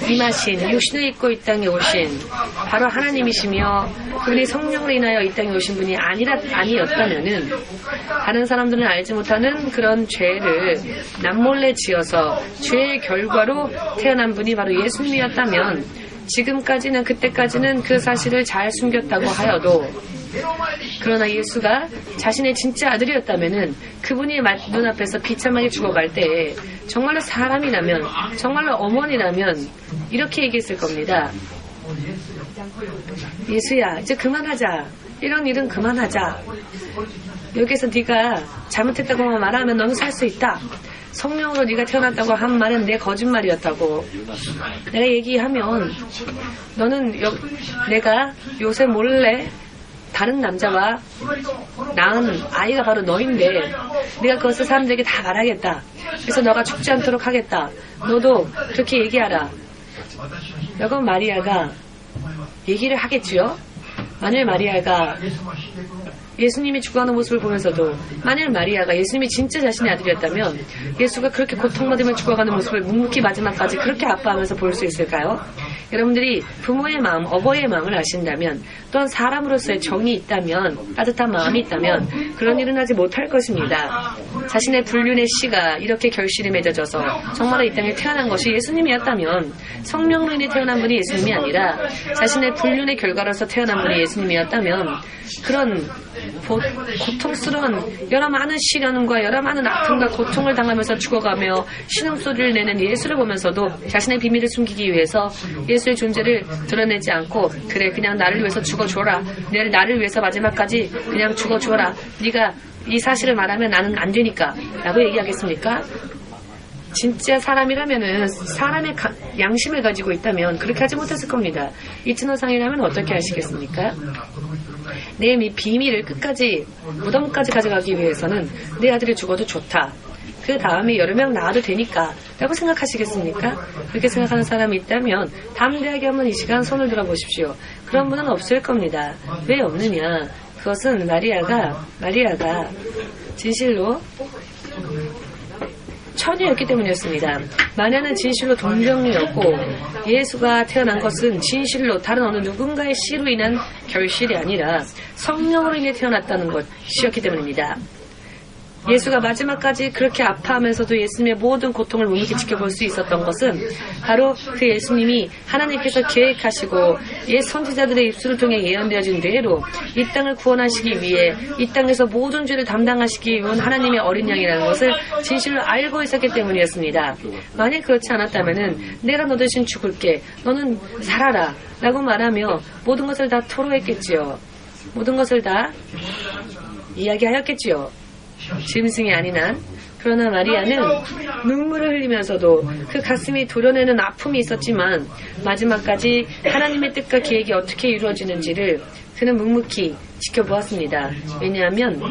[SPEAKER 1] 임하신, 육신을 입고 이 땅에 오신 바로 하나님이시며 그분이 성령으로 인하여 이 땅에 오신 분이 아니었다면은 다른 사람들은 알지 못하는 그런 죄를 남몰래 지어서 죄의 결과로 태어난 분이 바로 예수님이었다면 지금까지는, 그때까지는 그 사실을 잘 숨겼다고 하여도 그러나 예수가 자신의 진짜 아들이었다면은 그분이 눈앞에서 비참하게 죽어갈 때에 정말로 사람이라면, 정말로 어머니라면 이렇게 얘기했을 겁니다. 예수야, 이제 그만하자. 이런 일은 그만하자. 여기서 네가 잘못했다고 말하면 너는 살 수 있다. 성령으로 네가 태어났다고 한 말은 내 거짓말이었다고. 내가 얘기하면 너는 내가 요새 몰래 다른 남자와 낳은 아이가 바로 너인데 네가 그것을 사람들에게 다 말하겠다. 그래서 너가 죽지 않도록 하겠다. 너도 그렇게 얘기하라. 여건 마리아가 얘기를 하겠지요. 만일 마리아가 예수님이 죽어가는 모습을 보면서도 만일 마리아가 예수님이 진짜 자신의 아들이었다면 예수가 그렇게 고통받으며 죽어가는 모습을 묵묵히 마지막까지 그렇게 아파하면서 볼 수 있을까요? 여러분들이 부모의 마음, 어버이의 마음을 아신다면 또한 사람으로서의 정이 있다면, 따뜻한 마음이 있다면 그런 일은 하지 못할 것입니다. 자신의 불륜의 씨가 이렇게 결실이 맺어져서 정말로 이 땅에 태어난 것이 예수님이었다면 성령으로 인해 태어난 분이 예수님이 아니라 자신의 불륜의 결과로서 태어난 분이 예수님이었다면 그런 고통스러운 여러 많은 시련과 여러 많은 아픔과 고통을 당하면서 죽어가며 신음소리를 내는 예수를 보면서도 자신의 비밀을 숨기기 위해서 예수의 존재를 드러내지 않고 그래 그냥 나를 위해서 죽어줘라. 나를 위해서 마지막까지 그냥 죽어줘라. 네가 이 사실을 말하면 나는 안 되니까 라고 얘기하겠습니까? 진짜 사람이라면은 사람의 양심을 가지고 있다면 그렇게 하지 못했을 겁니다. 이천호상이라면 어떻게 하시겠습니까? 내 비밀을 끝까지 무덤까지 가져가기 위해서는 내 아들이 죽어도 좋다. 그 다음에 여러 명 낳아도 되니까 라고 생각하시겠습니까? 그렇게 생각하는 사람이 있다면 담대하게 한번 이 시간 손을 들어보십시오. 그런 분은 없을 겁니다. 왜 없느냐? 그것은 마리아가 진실로 처녀였기 때문이었습니다. 마리아는 진실로 동정녀였고 예수가 태어난 것은 진실로 다른 어느 누군가의 씨로 인한 결실이 아니라 성령으로 인해 태어났다는 것이었기 때문입니다. 예수가 마지막까지 그렇게 아파하면서도 예수님의 모든 고통을 묵묵히 지켜볼 수 있었던 것은 바로 그 예수님이 하나님께서 계획하시고 옛 선지자들의 입술을 통해 예언되어진 대로 이 땅을 구원하시기 위해 이 땅에서 모든 죄를 담당하시기 위한 하나님의 어린 양이라는 것을 진실로 알고 있었기 때문이었습니다. 만약 그렇지 않았다면 내가 너 대신 죽을게, 너는 살아라 라고 말하며 모든 것을 다 토로했겠지요. 모든 것을 다 이야기하였겠지요. 짐승이 아닌 한. 그러나 마리아는 눈물을 흘리면서도 그 가슴이 도려내는 아픔이 있었지만 마지막까지 하나님의 뜻과 계획이 어떻게 이루어지는지를 그는 묵묵히 지켜보았습니다. 왜냐하면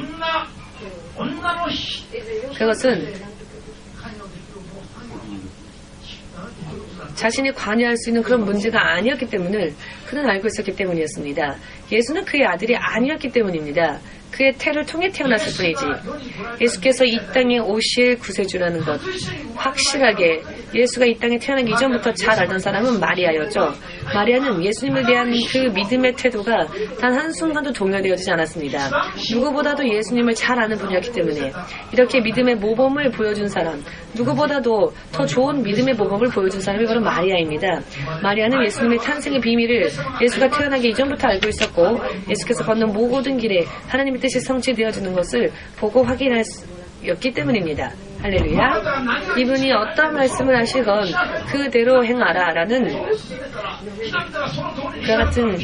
[SPEAKER 1] 그것은 자신이 관여할 수 있는 그런 문제가 아니었기 때문을 그는 알고 있었기 때문이었습니다. 예수는 그의 아들이 아니었기 때문입니다. 그의 태를 통해 태어났을 뿐이지. 예수께서 이 땅에 오실 구세주라는 것, 확실하게 예수가 이 땅에 태어나기 이전부터 잘 알던 사람은 마리아였죠. 마리아는 예수님에 대한 그 믿음의 태도가 단 한순간도 동요되어지지 않았습니다. 누구보다도 예수님을 잘 아는 분이었기 때문에 이렇게 믿음의 모범을 보여준 사람, 누구보다도 더 좋은 믿음의 모범을 보여준 사람이 바로 마리아입니다. 마리아는 예수님의 탄생의 비밀을 예수가 태어나기 이전부터 알고 있었고 예수께서 걷는 모든 길에 하나님의 뜻이 성취되어지는 것을 보고 확인했기 때문입니다. 할렐루야. 이분이 어떤 말씀을 하시건 그대로 행하라 라는 그와 같은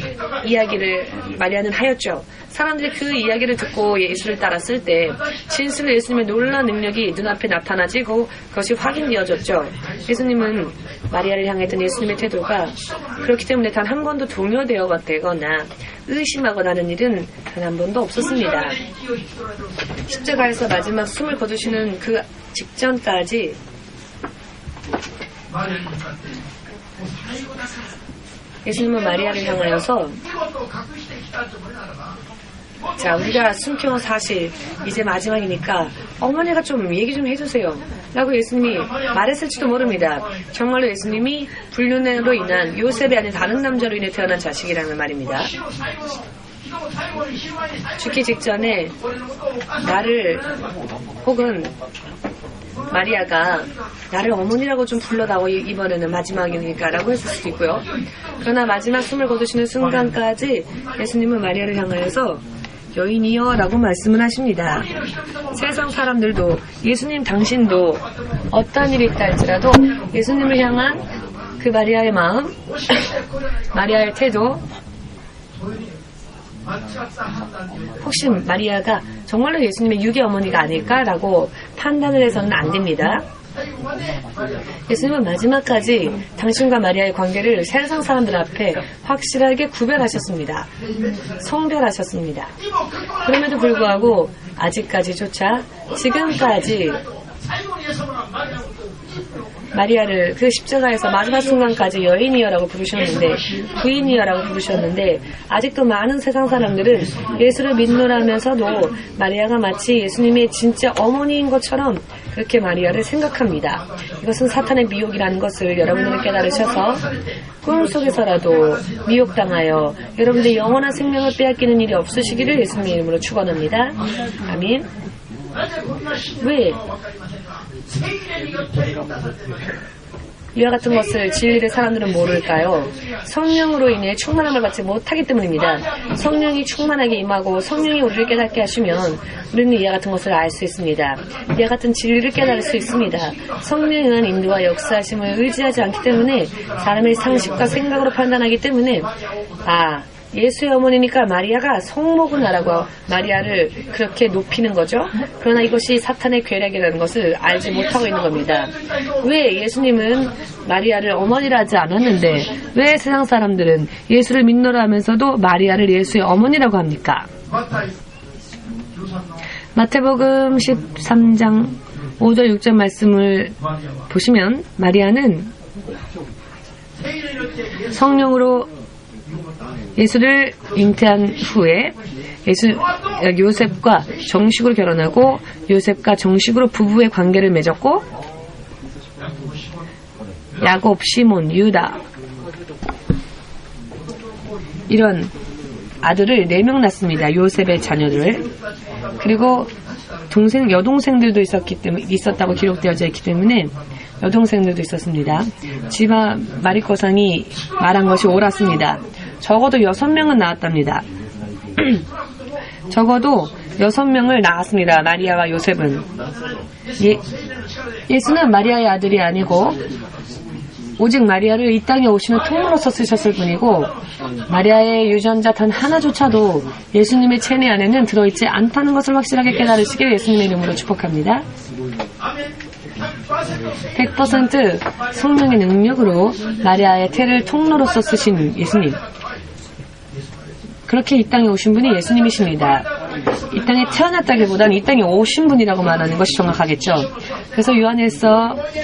[SPEAKER 1] 이야기를 마리아는 하였죠. 사람들이 그 이야기를 듣고 예수를 따랐을 때 진실로 예수님의 놀라운 능력이 눈앞에 나타나지고 그것이 확인되어졌죠. 예수님은 마리아를 향했던 예수님의 태도가 그렇기 때문에 단 한 번도 동요되거나 의심하거나 하는 일은 단 한 번도 없었습니다. 십자가에서 마지막 숨을 거두시는 그 직전까지 예수님은 마리아를 향하여서 자, 우리가 숨겨온 사실 이제 마지막이니까 어머니가 좀 얘기 좀 해주세요 라고 예수님이 말했을지도 모릅니다. 정말로 예수님이 불륜으로 인한 요셉이 아닌 다른 남자로 인해 태어난 자식이라는 말입니다. 죽기 직전에 나를 혹은 마리아가 나를 어머니라고 좀 불러다오, 이번에는 마지막이니까 라고 했을 수도 있고요. 그러나 마지막 숨을 거두시는 순간까지 예수님은 마리아를 향하여서 여인이여 라고 말씀을 하십니다. 세상 사람들도 예수님 당신도 어떠한 일이 있다 할지라도 예수님을 향한 그 마리아의 마음, 마리아의 태도, 혹시 마리아가 정말로 예수님의 유기 어머니가 아닐까라고 판단을 해서는 안 됩니다. 예수님은 마지막까지 당신과 마리아의 관계를 세상 사람들 앞에 확실하게 구별하셨습니다. 성별하셨습니다. 그럼에도 불구하고 아직까지조차 지금까지 마리아를 그 십자가에서 마지막 순간까지 여인이여라고 부르셨는데, 부인이여라고 부르셨는데, 아직도 많은 세상 사람들은 예수를 믿노라면서도 마리아가 마치 예수님의 진짜 어머니인 것처럼 그렇게 마리아를 생각합니다. 이것은 사탄의 미혹이라는 것을 여러분들은 깨달으셔서 꿈속에서라도 미혹당하여 여러분들의 영원한 생명을 빼앗기는 일이 없으시기를 예수님의 이름으로 축원합니다. 아멘. 왜? 이와 같은 것을 진리를 사람들은 모를까요? 성령으로 인해 충만함을 받지 못하기 때문입니다. 성령이 충만하게 임하고 성령이 우리를 깨닫게 하시면 우리는 이와 같은 것을 알 수 있습니다. 이와 같은 진리를 깨달을 수 있습니다. 성령은 인도와 역사하심을 의지하지 않기 때문에 사람의 상식과 생각으로 판단하기 때문에 예수의 어머니니까 마리아가 성모구나라고 마리아를 그렇게 높이는 거죠. 그러나 이것이 사탄의 괴력이라는 것을 알지 못하고 있는 겁니다. 왜 예수님은 마리아를 어머니라 하지 않았는데 왜 세상 사람들은 예수를 믿노라 하면서도 마리아를 예수의 어머니라고 합니까? 마태복음 13장 5절 6절 말씀을 보시면 마리아는 성령으로 예수를 잉태한 후에 요셉과 정식으로 결혼하고 요셉과 정식으로 부부의 관계를 맺었고 야곱, 시몬, 유다 이런 아들을 4명 낳습니다. 요셉의 자녀들을. 그리고 여동생들도 있었다고 기록되어져 있기 때문에 여동생들도 있었습니다. 지바 마리코상이 말한 것이 옳았습니다. 적어도 6명은 나왔답니다. 적어도 6명을 낳았습니다. 마리아와 요셉은. 예수는 마리아의 아들이 아니고 오직 마리아를 이 땅에 오시는 통로로서 쓰셨을 뿐이고 마리아의 유전자 단 하나조차도 예수님의 체내 안에는 들어있지 않다는 것을 확실하게 깨달으시길 예수님의 이름으로 축복합니다. 100% 성령의 능력으로 마리아의 태를 통로로서 쓰신 예수님, 그렇게 이 땅에 오신 분이 예수님이십니다. 이 땅에 태어났다기보다는 이 땅에 오신 분이라고 말하는 것이 정확하겠죠. 그래서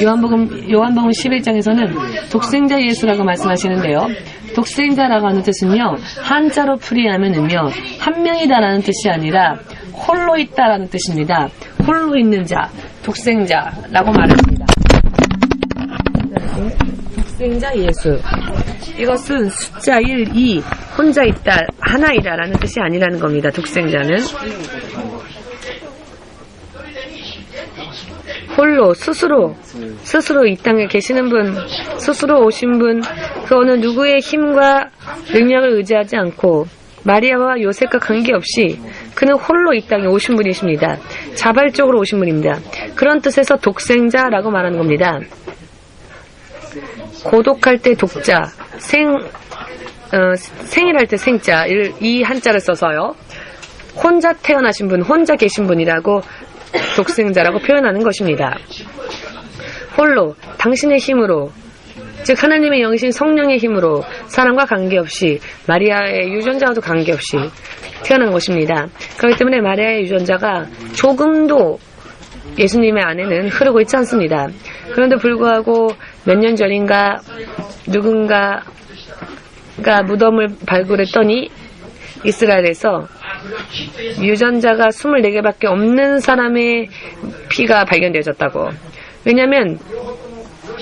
[SPEAKER 1] 요한복음 11장에서는 독생자 예수라고 말씀하시는데요. 독생자라고 하는 뜻은요, 한자로 풀이하면은요, 한 명이다라는 뜻이 아니라 홀로 있다라는 뜻입니다. 홀로 있는 자, 독생자라고 말합니다. 독생자 예수. 이것은 숫자 1, 2, 혼자 있다, 하나이다라는 뜻이 아니라는 겁니다. 독생자는 홀로, 스스로 이 땅에 계시는 분, 스스로 오신 분, 그 어느 누구의 힘과 능력을 의지하지 않고 마리아와 요셉과 관계없이 그는 홀로 이 땅에 오신 분이십니다. 자발적으로 오신 분입니다. 그런 뜻에서 독생자라고 말하는 겁니다. 고독할 때 독자, 생일할 때 생자, 이 한자를 써서요. 혼자 태어나신 분, 혼자 계신 분이라고 독생자라고 표현하는 것입니다. 홀로, 당신의 힘으로, 즉 하나님의 영이신 성령의 힘으로 사람과 관계없이 마리아의 유전자와도 관계없이 태어난 것입니다. 그렇기 때문에 마리아의 유전자가 조금도 예수님의 안에는 흐르고 있지 않습니다. 그런데 불구하고 몇 년 전인가 누군가가 무덤을 발굴했더니 이스라엘에서 유전자가 24개밖에 없는 사람의 피가 발견되어졌다고. 왜냐하면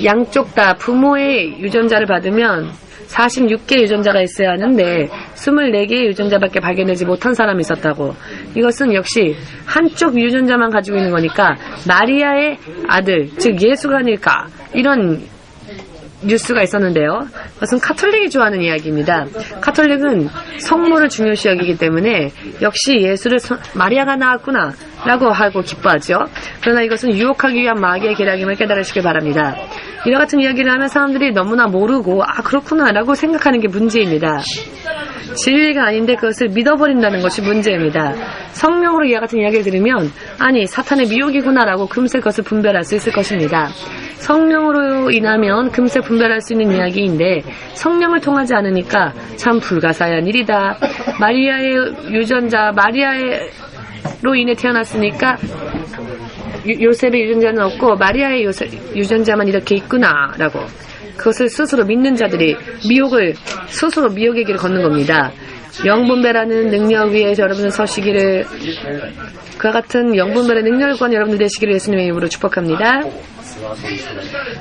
[SPEAKER 1] 양쪽 다 부모의 유전자를 받으면 46개 유전자가 있어야 하는데 24개의 유전자밖에 발견되지 못한 사람이 있었다고. 이것은 역시 한쪽 유전자만 가지고 있는 거니까 마리아의 아들, 즉 예수가 아닐까, 이런 뉴스가 있었는데요. 그것은 카톨릭이 좋아하는 이야기입니다. 카톨릭은 성모를 중요시 여기기 때문에 역시 예수를 마리아가 낳았구나 라고 하고 기뻐하죠. 그러나 이것은 유혹하기 위한 마귀의 계략임을 깨달으시길 바랍니다. 이와 같은 이야기를 하면 사람들이 너무나 모르고 그렇구나 라고 생각하는 게 문제입니다. 진리가 아닌데 그것을 믿어버린다는 것이 문제입니다. 성령으로 이와 같은 이야기를 들으면 아니 사탄의 미혹이구나 라고 금세 그것을 분별할 수 있을 것입니다. 성령으로 인하면 금세 분별할 수 있는 이야기인데 성령을 통하지 않으니까 참 불가사의한 일이다. 마리아의 유전자, 마리아로 인해 태어났으니까 요셉의 유전자는 없고 마리아의 유전자만 이렇게 있구나 라고, 그것을 스스로 믿는 자들이 스스로 미혹의 길을 걷는 겁니다. 영분별하는 능력 위에 여러분은 서시기를, 그와 같은 영분별의 능력을 구한 여러분들 되시기를 예수님의 이름으로 축복합니다.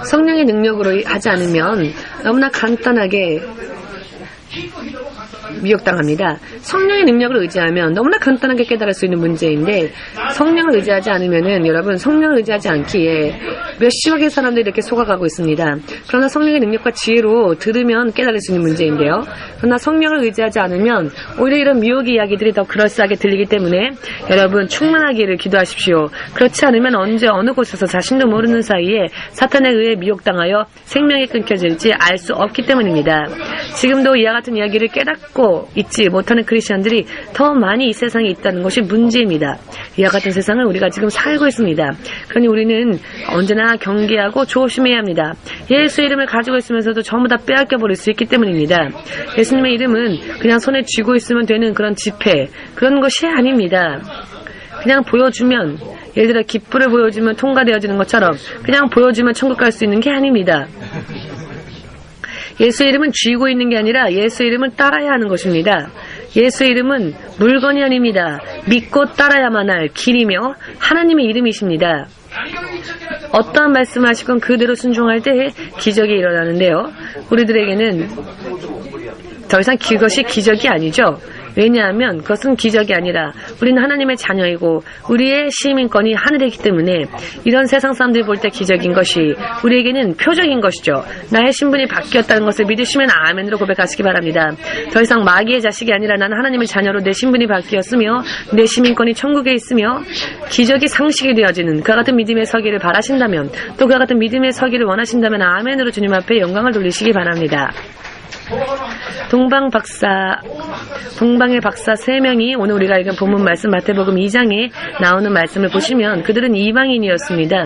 [SPEAKER 1] 성령의 능력으로 하지 않으면 너무나 간단하게 미혹당합니다. 성령의 능력을 의지하면 너무나 간단하게 깨달을 수 있는 문제인데 성령을 의지하지 않으면은 여러분 성령을 의지하지 않기에 몇십억의 사람들이 이렇게 속아가고 있습니다. 그러나 성령의 능력과 지혜로 들으면 깨달을 수 있는 문제인데요. 그러나 성령을 의지하지 않으면 오히려 이런 미혹의 이야기들이 더 그럴싸하게 들리기 때문에 여러분 충만하기를 기도하십시오. 그렇지 않으면 언제 어느 곳에서 자신도 모르는 사이에 사탄에 의해 미혹당하여 생명이 끊겨질지 알 수 없기 때문입니다. 지금도 이와 같은 이야기를 깨닫고 있지 못하는 크리스천들이 더 많이 이 세상에 있다는 것이 문제입니다. 이와 같은 세상을 우리가 지금 살고 있습니다. 그러니 우리는 언제나 경계하고 조심해야 합니다. 예수의 이름을 가지고 있으면서도 전부 다 빼앗겨 버릴 수 있기 때문입니다. 예수님의 이름은 그냥 손에 쥐고 있으면 되는 그런 지폐, 그런 것이 아닙니다. 그냥 보여주면, 예를 들어 깃불을 보여주면 통과되어지는 것처럼 그냥 보여주면 천국 갈 수 있는 게 아닙니다. 예수의 이름은 쥐고 있는 게 아니라 예수의 이름을 따라야 하는 것입니다. 예수의 이름은 물건이 아닙니다. 믿고 따라야만 할 길이며 하나님의 이름이십니다. 어떠한 말씀을 하시건 그대로 순종할 때 기적이 일어나는데요. 우리들에게는 더 이상 그것이 기적이 아니죠. 왜냐하면 그것은 기적이 아니라 우리는 하나님의 자녀이고 우리의 시민권이 하늘에 있기 때문에 이런 세상 사람들이 볼 때 기적인 것이 우리에게는 표적인 것이죠. 나의 신분이 바뀌었다는 것을 믿으시면 아멘으로 고백하시기 바랍니다. 더 이상 마귀의 자식이 아니라 나는 하나님의 자녀로 내 신분이 바뀌었으며 내 시민권이 천국에 있으며 기적이 상식이 되어지는 그와 같은 믿음의 서기를 바라신다면 또 그와 같은 믿음의 서기를 원하신다면 아멘으로 주님 앞에 영광을 돌리시기 바랍니다. 동방의 박사 3명이 오늘 우리가 읽은 본문 말씀 마태복음 2장에 나오는 말씀을 보시면 그들은 이방인이었습니다.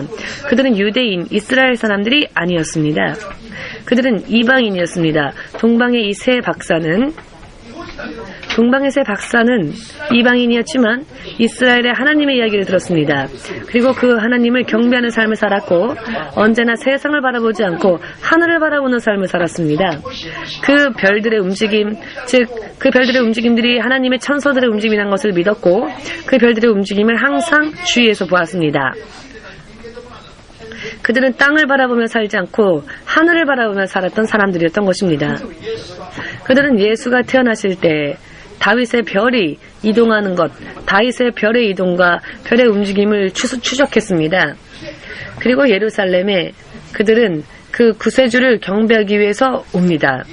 [SPEAKER 1] 그들은 유대인, 이스라엘 사람들이 아니었습니다. 그들은 이방인이었습니다. 동방의 세 박사는 이방인이었지만 이스라엘의 하나님의 이야기를 들었습니다. 그리고 그 하나님을 경배하는 삶을 살았고 언제나 세상을 바라보지 않고 하늘을 바라보는 삶을 살았습니다. 그 별들의 움직임, 즉 그 별들의 움직임들이 하나님의 천사들의 움직임이라는 것을 믿었고 그 별들의 움직임을 항상 주위에서 보았습니다. 그들은 땅을 바라보며 살지 않고 하늘을 바라보며 살았던 사람들이었던 것입니다. 그들은 예수가 태어나실 때 다윗의 별이 이동하는 것, 다윗의 별의 이동과 별의 움직임을 추적했습니다. 그리고 예루살렘에 그들은 그 구세주를 경배하기 위해서 옵니다.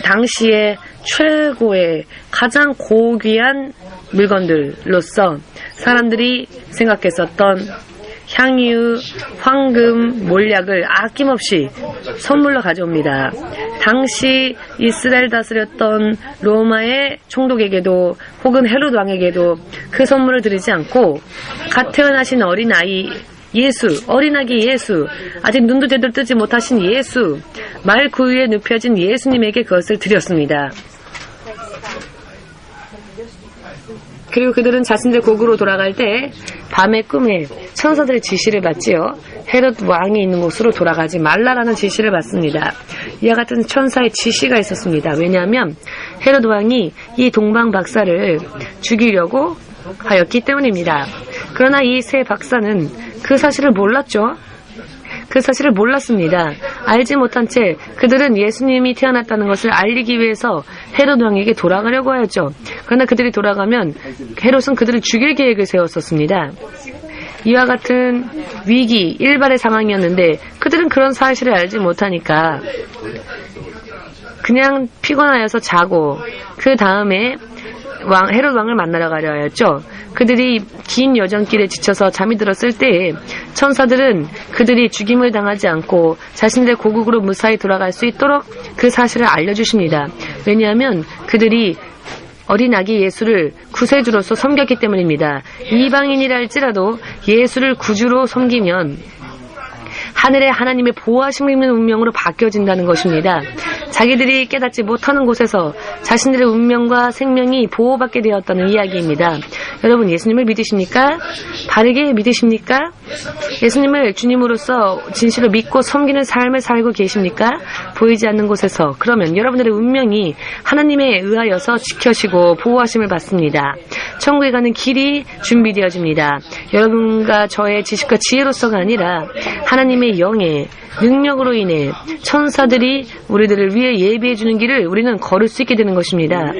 [SPEAKER 1] 당시의 최고의 가장 고귀한 물건들로서 사람들이 생각했었던 향유, 황금, 몰약을 아낌없이 선물로 가져옵니다. 당시 이스라엘 다스렸던 로마의 총독에게도 혹은 헤롯 왕에게도 그 선물을 드리지 않고 갓 태어나신 어린아이 어린아기 예수, 아직 눈도 제대로 뜨지 못하신 예수, 말 구유에 눕혀진 예수님에게 그것을 드렸습니다. 그리고 그들은 자신들 고국으로 돌아갈 때 밤의 꿈에 천사들의 지시를 받지요. 헤롯 왕이 있는 곳으로 돌아가지 말라라는 지시를 받습니다. 이와 같은 천사의 지시가 있었습니다. 왜냐하면 헤롯 왕이 이 동방 박사를 죽이려고 하였기 때문입니다. 그러나 이 세 박사는 그 사실을 몰랐죠. 그 사실을 몰랐습니다. 알지 못한 채 그들은 예수님이 태어났다는 것을 알리기 위해서 헤롯 왕에게 돌아가려고 하였죠. 그러나 그들이 돌아가면 헤롯은 그들을 죽일 계획을 세웠었습니다. 이와 같은 위기, 일발의 상황이었는데 그들은 그런 사실을 알지 못하니까 그냥 피곤하여서 자고 그 다음에 헤롯 왕을 만나러 가려 하였죠. 그들이 긴 여정길에 지쳐서 잠이 들었을 때 천사들은 그들이 죽임을 당하지 않고 자신들의 고국으로 무사히 돌아갈 수 있도록 그 사실을 알려주십니다. 왜냐하면 그들이 어린 아기 예수를 구세주로서 섬겼기 때문입니다. 이방인이라 할지라도 예수를 구주로 섬기면 하늘의 하나님의 보호하심을 입는 운명으로 바뀌어진다는 것입니다. 자기들이 깨닫지 못하는 곳에서 자신들의 운명과 생명이 보호받게 되었다는 이야기입니다. 여러분, 예수님을 믿으십니까? 바르게 믿으십니까? 예수님을 주님으로서 진실로 믿고 섬기는 삶을 살고 계십니까? 보이지 않는 곳에서 그러면 여러분들의 운명이 하나님에 의하여서 지켜지고 보호하심을 받습니다. 천국에 가는 길이 준비되어집니다. 여러분과 저의 지식과 지혜로서가 아니라 하나님의 영의 능력으로 인해 천사들이 우리들을 위해 예비해 주는 길을 우리는 걸을 수 있게 되는 것입니다.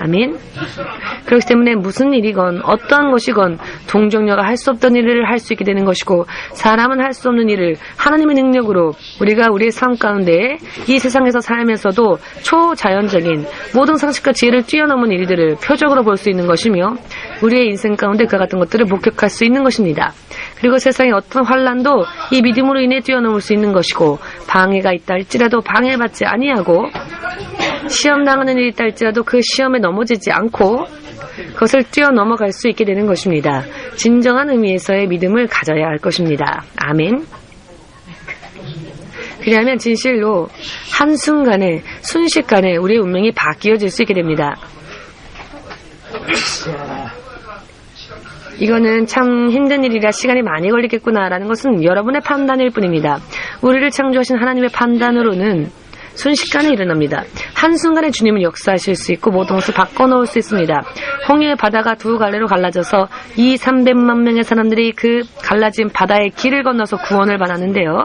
[SPEAKER 1] 아멘. 그렇기 때문에 무슨 일이건 어떠한 것이건 동정녀가 할 수 없던 일을 할 수 있게 되는 것이고 사람은 할 수 없는 일을 하나님의 능력으로 우리가 우리의 삶 가운데 이 세상에서 살면서도 초자연적인 모든 상식과 지혜를 뛰어넘은 일들을 표적으로 볼 수 있는 것이며 우리의 인생 가운데 그와 같은 것들을 목격할 수 있는 것입니다. 그리고 세상의 어떤 환난도 이 믿음으로 인해 뛰어넘을 수 있는 것이고 방해가 있다 할지라도 방해받지 아니하고 시험 당하는 일이 있다 할지라도 그 시험에 넘어지지 않고 그것을 뛰어넘어갈 수 있게 되는 것입니다. 진정한 의미에서의 믿음을 가져야 할 것입니다. 아멘. 그리하면 진실로 한순간에 순식간에 우리의 운명이 바뀌어질 수 있게 됩니다. 이거는 참 힘든 일이라 시간이 많이 걸리겠구나라는 것은 여러분의 판단일 뿐입니다. 우리를 창조하신 하나님의 판단으로는 순식간에 일어납니다. 한순간에 주님은 역사하실 수 있고 모든 것을 바꿔놓을 수 있습니다. 홍해의 바다가 두 갈래로 갈라져서 300만 명의 사람들이 그 갈라진 바다의 길을 건너서 구원을 받았는데요.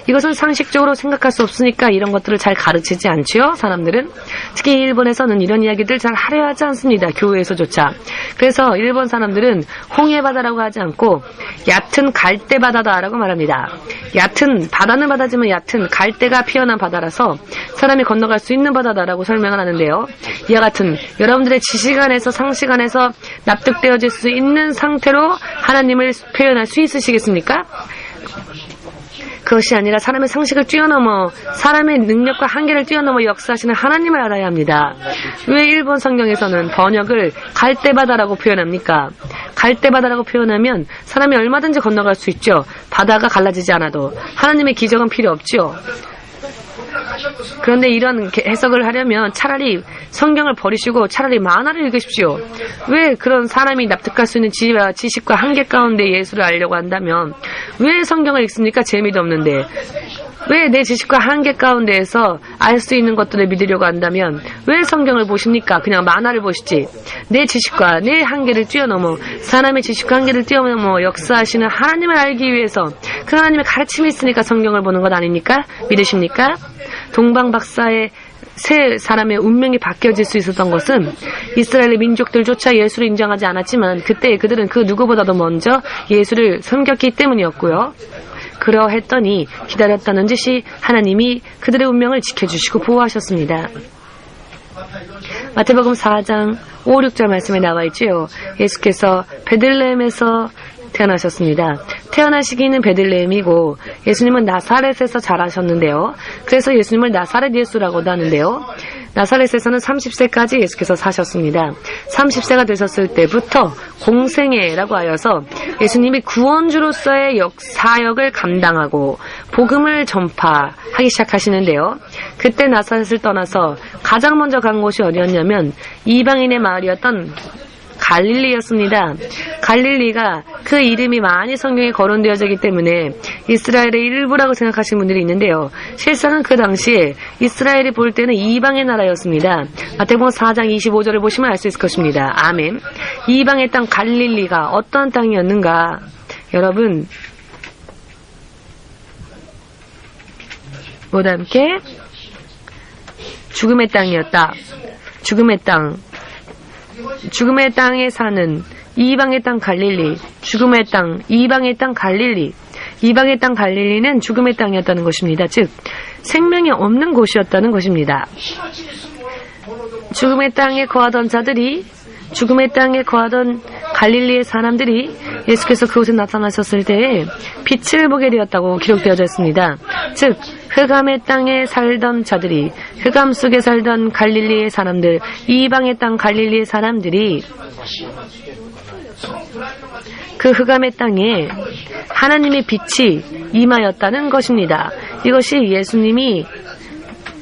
[SPEAKER 1] 이것은 상식적으로 생각할 수 없으니까 이런 것들을 잘 가르치지 않지요, 사람들은. 특히 일본에서는 이런 이야기들 잘 하려 하지 않습니다, 교회에서조차. 그래서 일본 사람들은 홍해 바다라고 하지 않고 얕은 갈대 바다다라고 말합니다. 얕은 바다는 바다지만 얕은 갈대가 피어난 바다라서 사람이 건너갈 수 있는 바다다라고 설명을 하는데요. 이와 같은 여러분들의 지식 안에서 상식 안에서 납득되어질 수 있는 상태로 하나님을 표현할 수 있으시겠습니까? 그것이 아니라 사람의 상식을 뛰어넘어 사람의 능력과 한계를 뛰어넘어 역사하시는 하나님을 알아야 합니다. 왜 일본 성경에서는 번역을 갈대바다라고 표현합니까? 갈대바다라고 표현하면 사람이 얼마든지 건너갈 수 있죠. 바다가 갈라지지 않아도. 하나님의 기적은 필요 없죠. 그런데 이런 해석을 하려면 차라리 성경을 버리시고 차라리 만화를 읽으십시오. 왜 그런 사람이 납득할 수 있는 지혜와 지식과 한계 가운데 예수를 알려고 한다면 왜 성경을 읽습니까? 재미도 없는데. 왜 내 지식과 한계 가운데에서 알 수 있는 것들을 믿으려고 한다면 왜 성경을 보십니까? 그냥 만화를 보시지. 내 지식과 내 한계를 뛰어넘어 사람의 지식과 한계를 뛰어넘어 역사하시는 하나님을 알기 위해서 그 하나님의 가르침이 있으니까 성경을 보는 것 아닙니까? 믿으십니까? 동방 박사의 세 사람의 운명이 바뀌어질 수 있었던 것은 이스라엘의 민족들조차 예수를 인정하지 않았지만 그때 그들은 그 누구보다도 먼저 예수를 섬겼기 때문이었고요. 그러했더니 기다렸다는 듯이 하나님이 그들의 운명을 지켜주시고 보호하셨습니다. 마태복음 4장 5, 6절 말씀에 나와 있지요. 예수께서 베들레헴에서 태어나셨습니다. 태어나시기는 베들레헴이고 예수님은 나사렛에서 자라셨는데요. 그래서 예수님을 나사렛 예수라고도 하는데요. 나사렛에서는 30세까지 예수께서 사셨습니다. 30세가 되셨을 때부터 공생애라고 하여서 예수님이 구원주로서의 사역을 감당하고 복음을 전파하기 시작하시는데요. 그때 나사렛을 떠나서 가장 먼저 간 곳이 어디였냐면 이방인의 마을이었던 갈릴리였습니다. 갈릴리가 그 이름이 많이 성경에 거론되어져 있기 때문에 이스라엘의 일부라고 생각하시는 분들이 있는데요. 실상은 그 당시에 이스라엘이 볼 때는 이방의 나라였습니다. 마태복음 4장 25절을 보시면 알 수 있을 것입니다. 아멘. 이방의 땅 갈릴리가 어떤 땅이었는가? 여러분, 모두 함께 죽음의 땅이었다. 죽음의 땅. 죽음의 땅에 사는 이방의 땅 갈릴리, 죽음의 땅, 이방의 땅 갈릴리. 이방의 땅 갈릴리는 죽음의 땅이었다는 것입니다. 즉, 생명이 없는 곳이었다는 것입니다. 죽음의 땅에 거하던 자들이, 죽음의 땅에 거하던 갈릴리의 사람들이 예수께서 그곳에 나타나셨을 때에 빛을 보게 되었다고 기록되어져 있습니다. 즉, 흑암의 땅에 살던 자들이, 흑암 속에 살던 갈릴리의 사람들, 이방의 땅 갈릴리의 사람들이 그 흑암의 땅에 하나님의 빛이 임하였다는 것입니다. 이것이 예수님이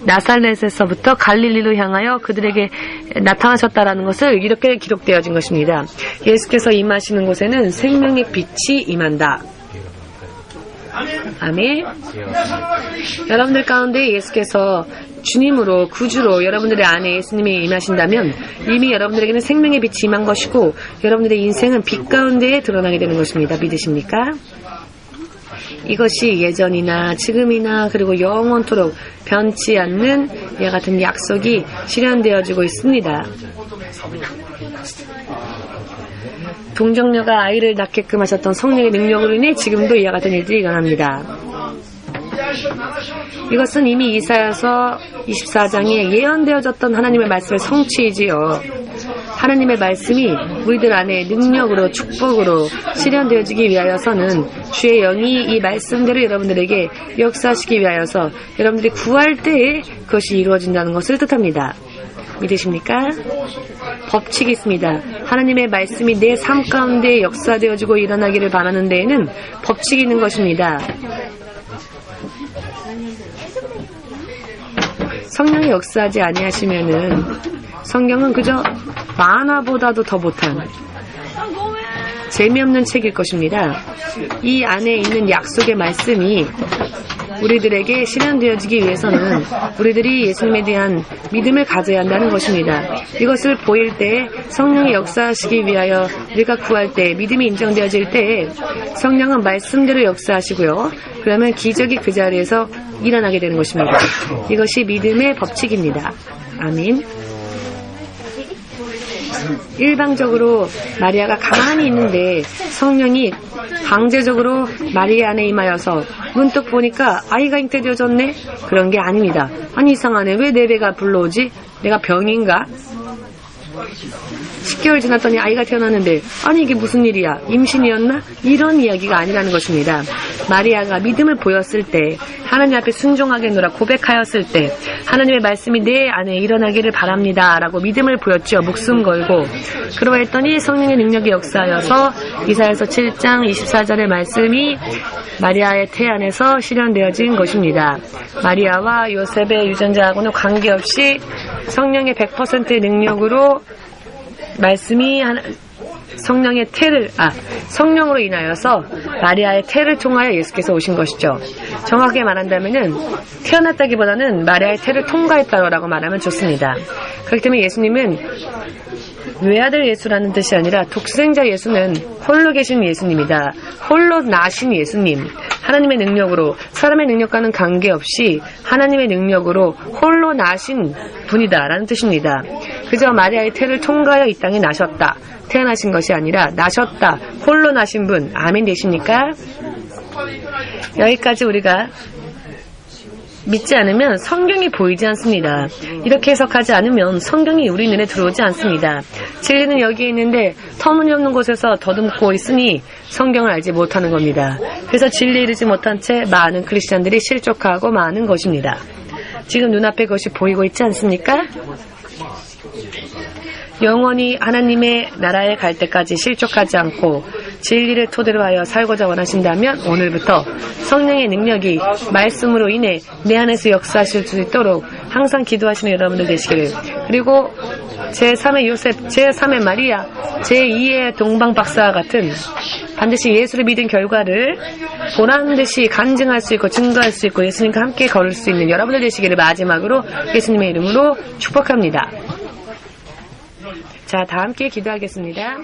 [SPEAKER 1] 나사렛에서부터 갈릴리로 향하여 그들에게 나타나셨다라는 것을 이렇게 기록되어진 것입니다. 예수께서 임하시는 곳에는 생명의 빛이 임한다. 아멘. 여러분들 가운데 예수께서 주님으로 구주로 여러분들의 안에 예수님이 임하신다면 이미 여러분들에게는 생명의 빛이 임한 것이고 여러분들의 인생은 빛 가운데에 드러나게 되는 것입니다. 믿으십니까? 이것이 예전이나 지금이나 그리고 영원토록 변치 않는 이와 같은 약속이 실현되어지고 있습니다. 동정녀가 아이를 낳게끔 하셨던 성령의 능력으로 인해 지금도 이와 같은 일들이 일어납니다. 이것은 이미 이사야서 24장에 예언되어졌던 하나님의 말씀의 성취이지요. 하나님의 말씀이 우리들 안에 능력으로 축복으로 실현되어지기 위하여서는 주의 영이 이 말씀대로 여러분들에게 역사하시기 위하여서 여러분들이 구할 때에 그것이 이루어진다는 것을 뜻합니다. 믿으십니까? 법칙이 있습니다. 하나님의 말씀이 내 삶 가운데 역사되어지고 일어나기를 바라는 데에는 법칙이 있는 것입니다. 성령이 역사하지 아니하시면은 성경은 그저 만화보다도 더 못한 재미없는 책일 것입니다. 이 안에 있는 약속의 말씀이 우리들에게 실현되어지기 위해서는 우리들이 예수님에 대한 믿음을 가져야 한다는 것입니다. 이것을 보일 때 성령이 역사하시기 위하여 우리가 구할 때 믿음이 인정되어질 때 성령은 말씀대로 역사하시고요. 그러면 기적이 그 자리에서 일어나게 되는 것입니다. 이것이 믿음의 법칙입니다. 아멘. 일방적으로 마리아가 가만히 있는데 성령이 강제적으로 마리아 안에 임하여서 문득 보니까 아이가 잉태되어졌네? 그런 게 아닙니다. 아니 이상하네. 왜 내 배가 불러오지? 내가 병인가? 10개월 지났더니 아이가 태어났는데 아니 이게 무슨 일이야? 임신이었나? 이런 이야기가 아니라는 것입니다. 마리아가 믿음을 보였을 때 하나님 앞에 순종하겠노라 고백하였을 때 하나님의 말씀이 내 안에 일어나기를 바랍니다 라고 믿음을 보였죠. 목숨 걸고 그러했더니 성령의 능력이 역사하여서 이사야서 7장 24절의 말씀이 마리아의 태 안에서 실현되어진 것입니다. 마리아와 요셉의 유전자하고는 관계없이 성령의 100%의 능력으로 말씀이 성령으로 인하여서 마리아의 태를 통하여 예수께서 오신 것이죠. 정확하게 말한다면은 태어났다기보다는 마리아의 태를 통과했다라고 말하면 좋습니다. 그렇기 때문에 예수님은 외아들 예수라는 뜻이 아니라 독생자 예수는 홀로 계신 예수님이다. 홀로 나신 예수님. 하나님의 능력으로 사람의 능력과는 관계없이 하나님의 능력으로 홀로 나신 분이다라는 뜻입니다. 그저 마리아의 태를 통과하여 이 땅에 나셨다. 태어나신 것이 아니라 나셨다. 홀로 나신 분. 아멘 되십니까? 여기까지 우리가 믿지 않으면 성경이 보이지 않습니다. 이렇게 해석하지 않으면 성경이 우리 눈에 들어오지 않습니다. 진리는 여기에 있는데 터무니없는 곳에서 더듬고 있으니 성경을 알지 못하는 겁니다. 그래서 진리에 이르지 못한 채 많은 크리스찬들이 실족하고 마는 것입니다. 지금 눈앞에 그것이 보이고 있지 않습니까? 영원히 하나님의 나라에 갈 때까지 실족하지 않고 진리를 토대로 하여 살고자 원하신다면 오늘부터 성령의 능력이 말씀으로 인해 내 안에서 역사하실 수 있도록 항상 기도하시는 여러분들 되시기를, 그리고 제3의 요셉, 제3의 마리아, 제2의 동방 박사와 같은 반드시 예수를 믿은 결과를 보란듯이 간증할 수 있고 증거할 수 있고 예수님과 함께 걸을 수 있는 여러분들 되시기를 마지막으로 예수님의 이름으로 축복합니다. 자, 다 함께 기도하겠습니다.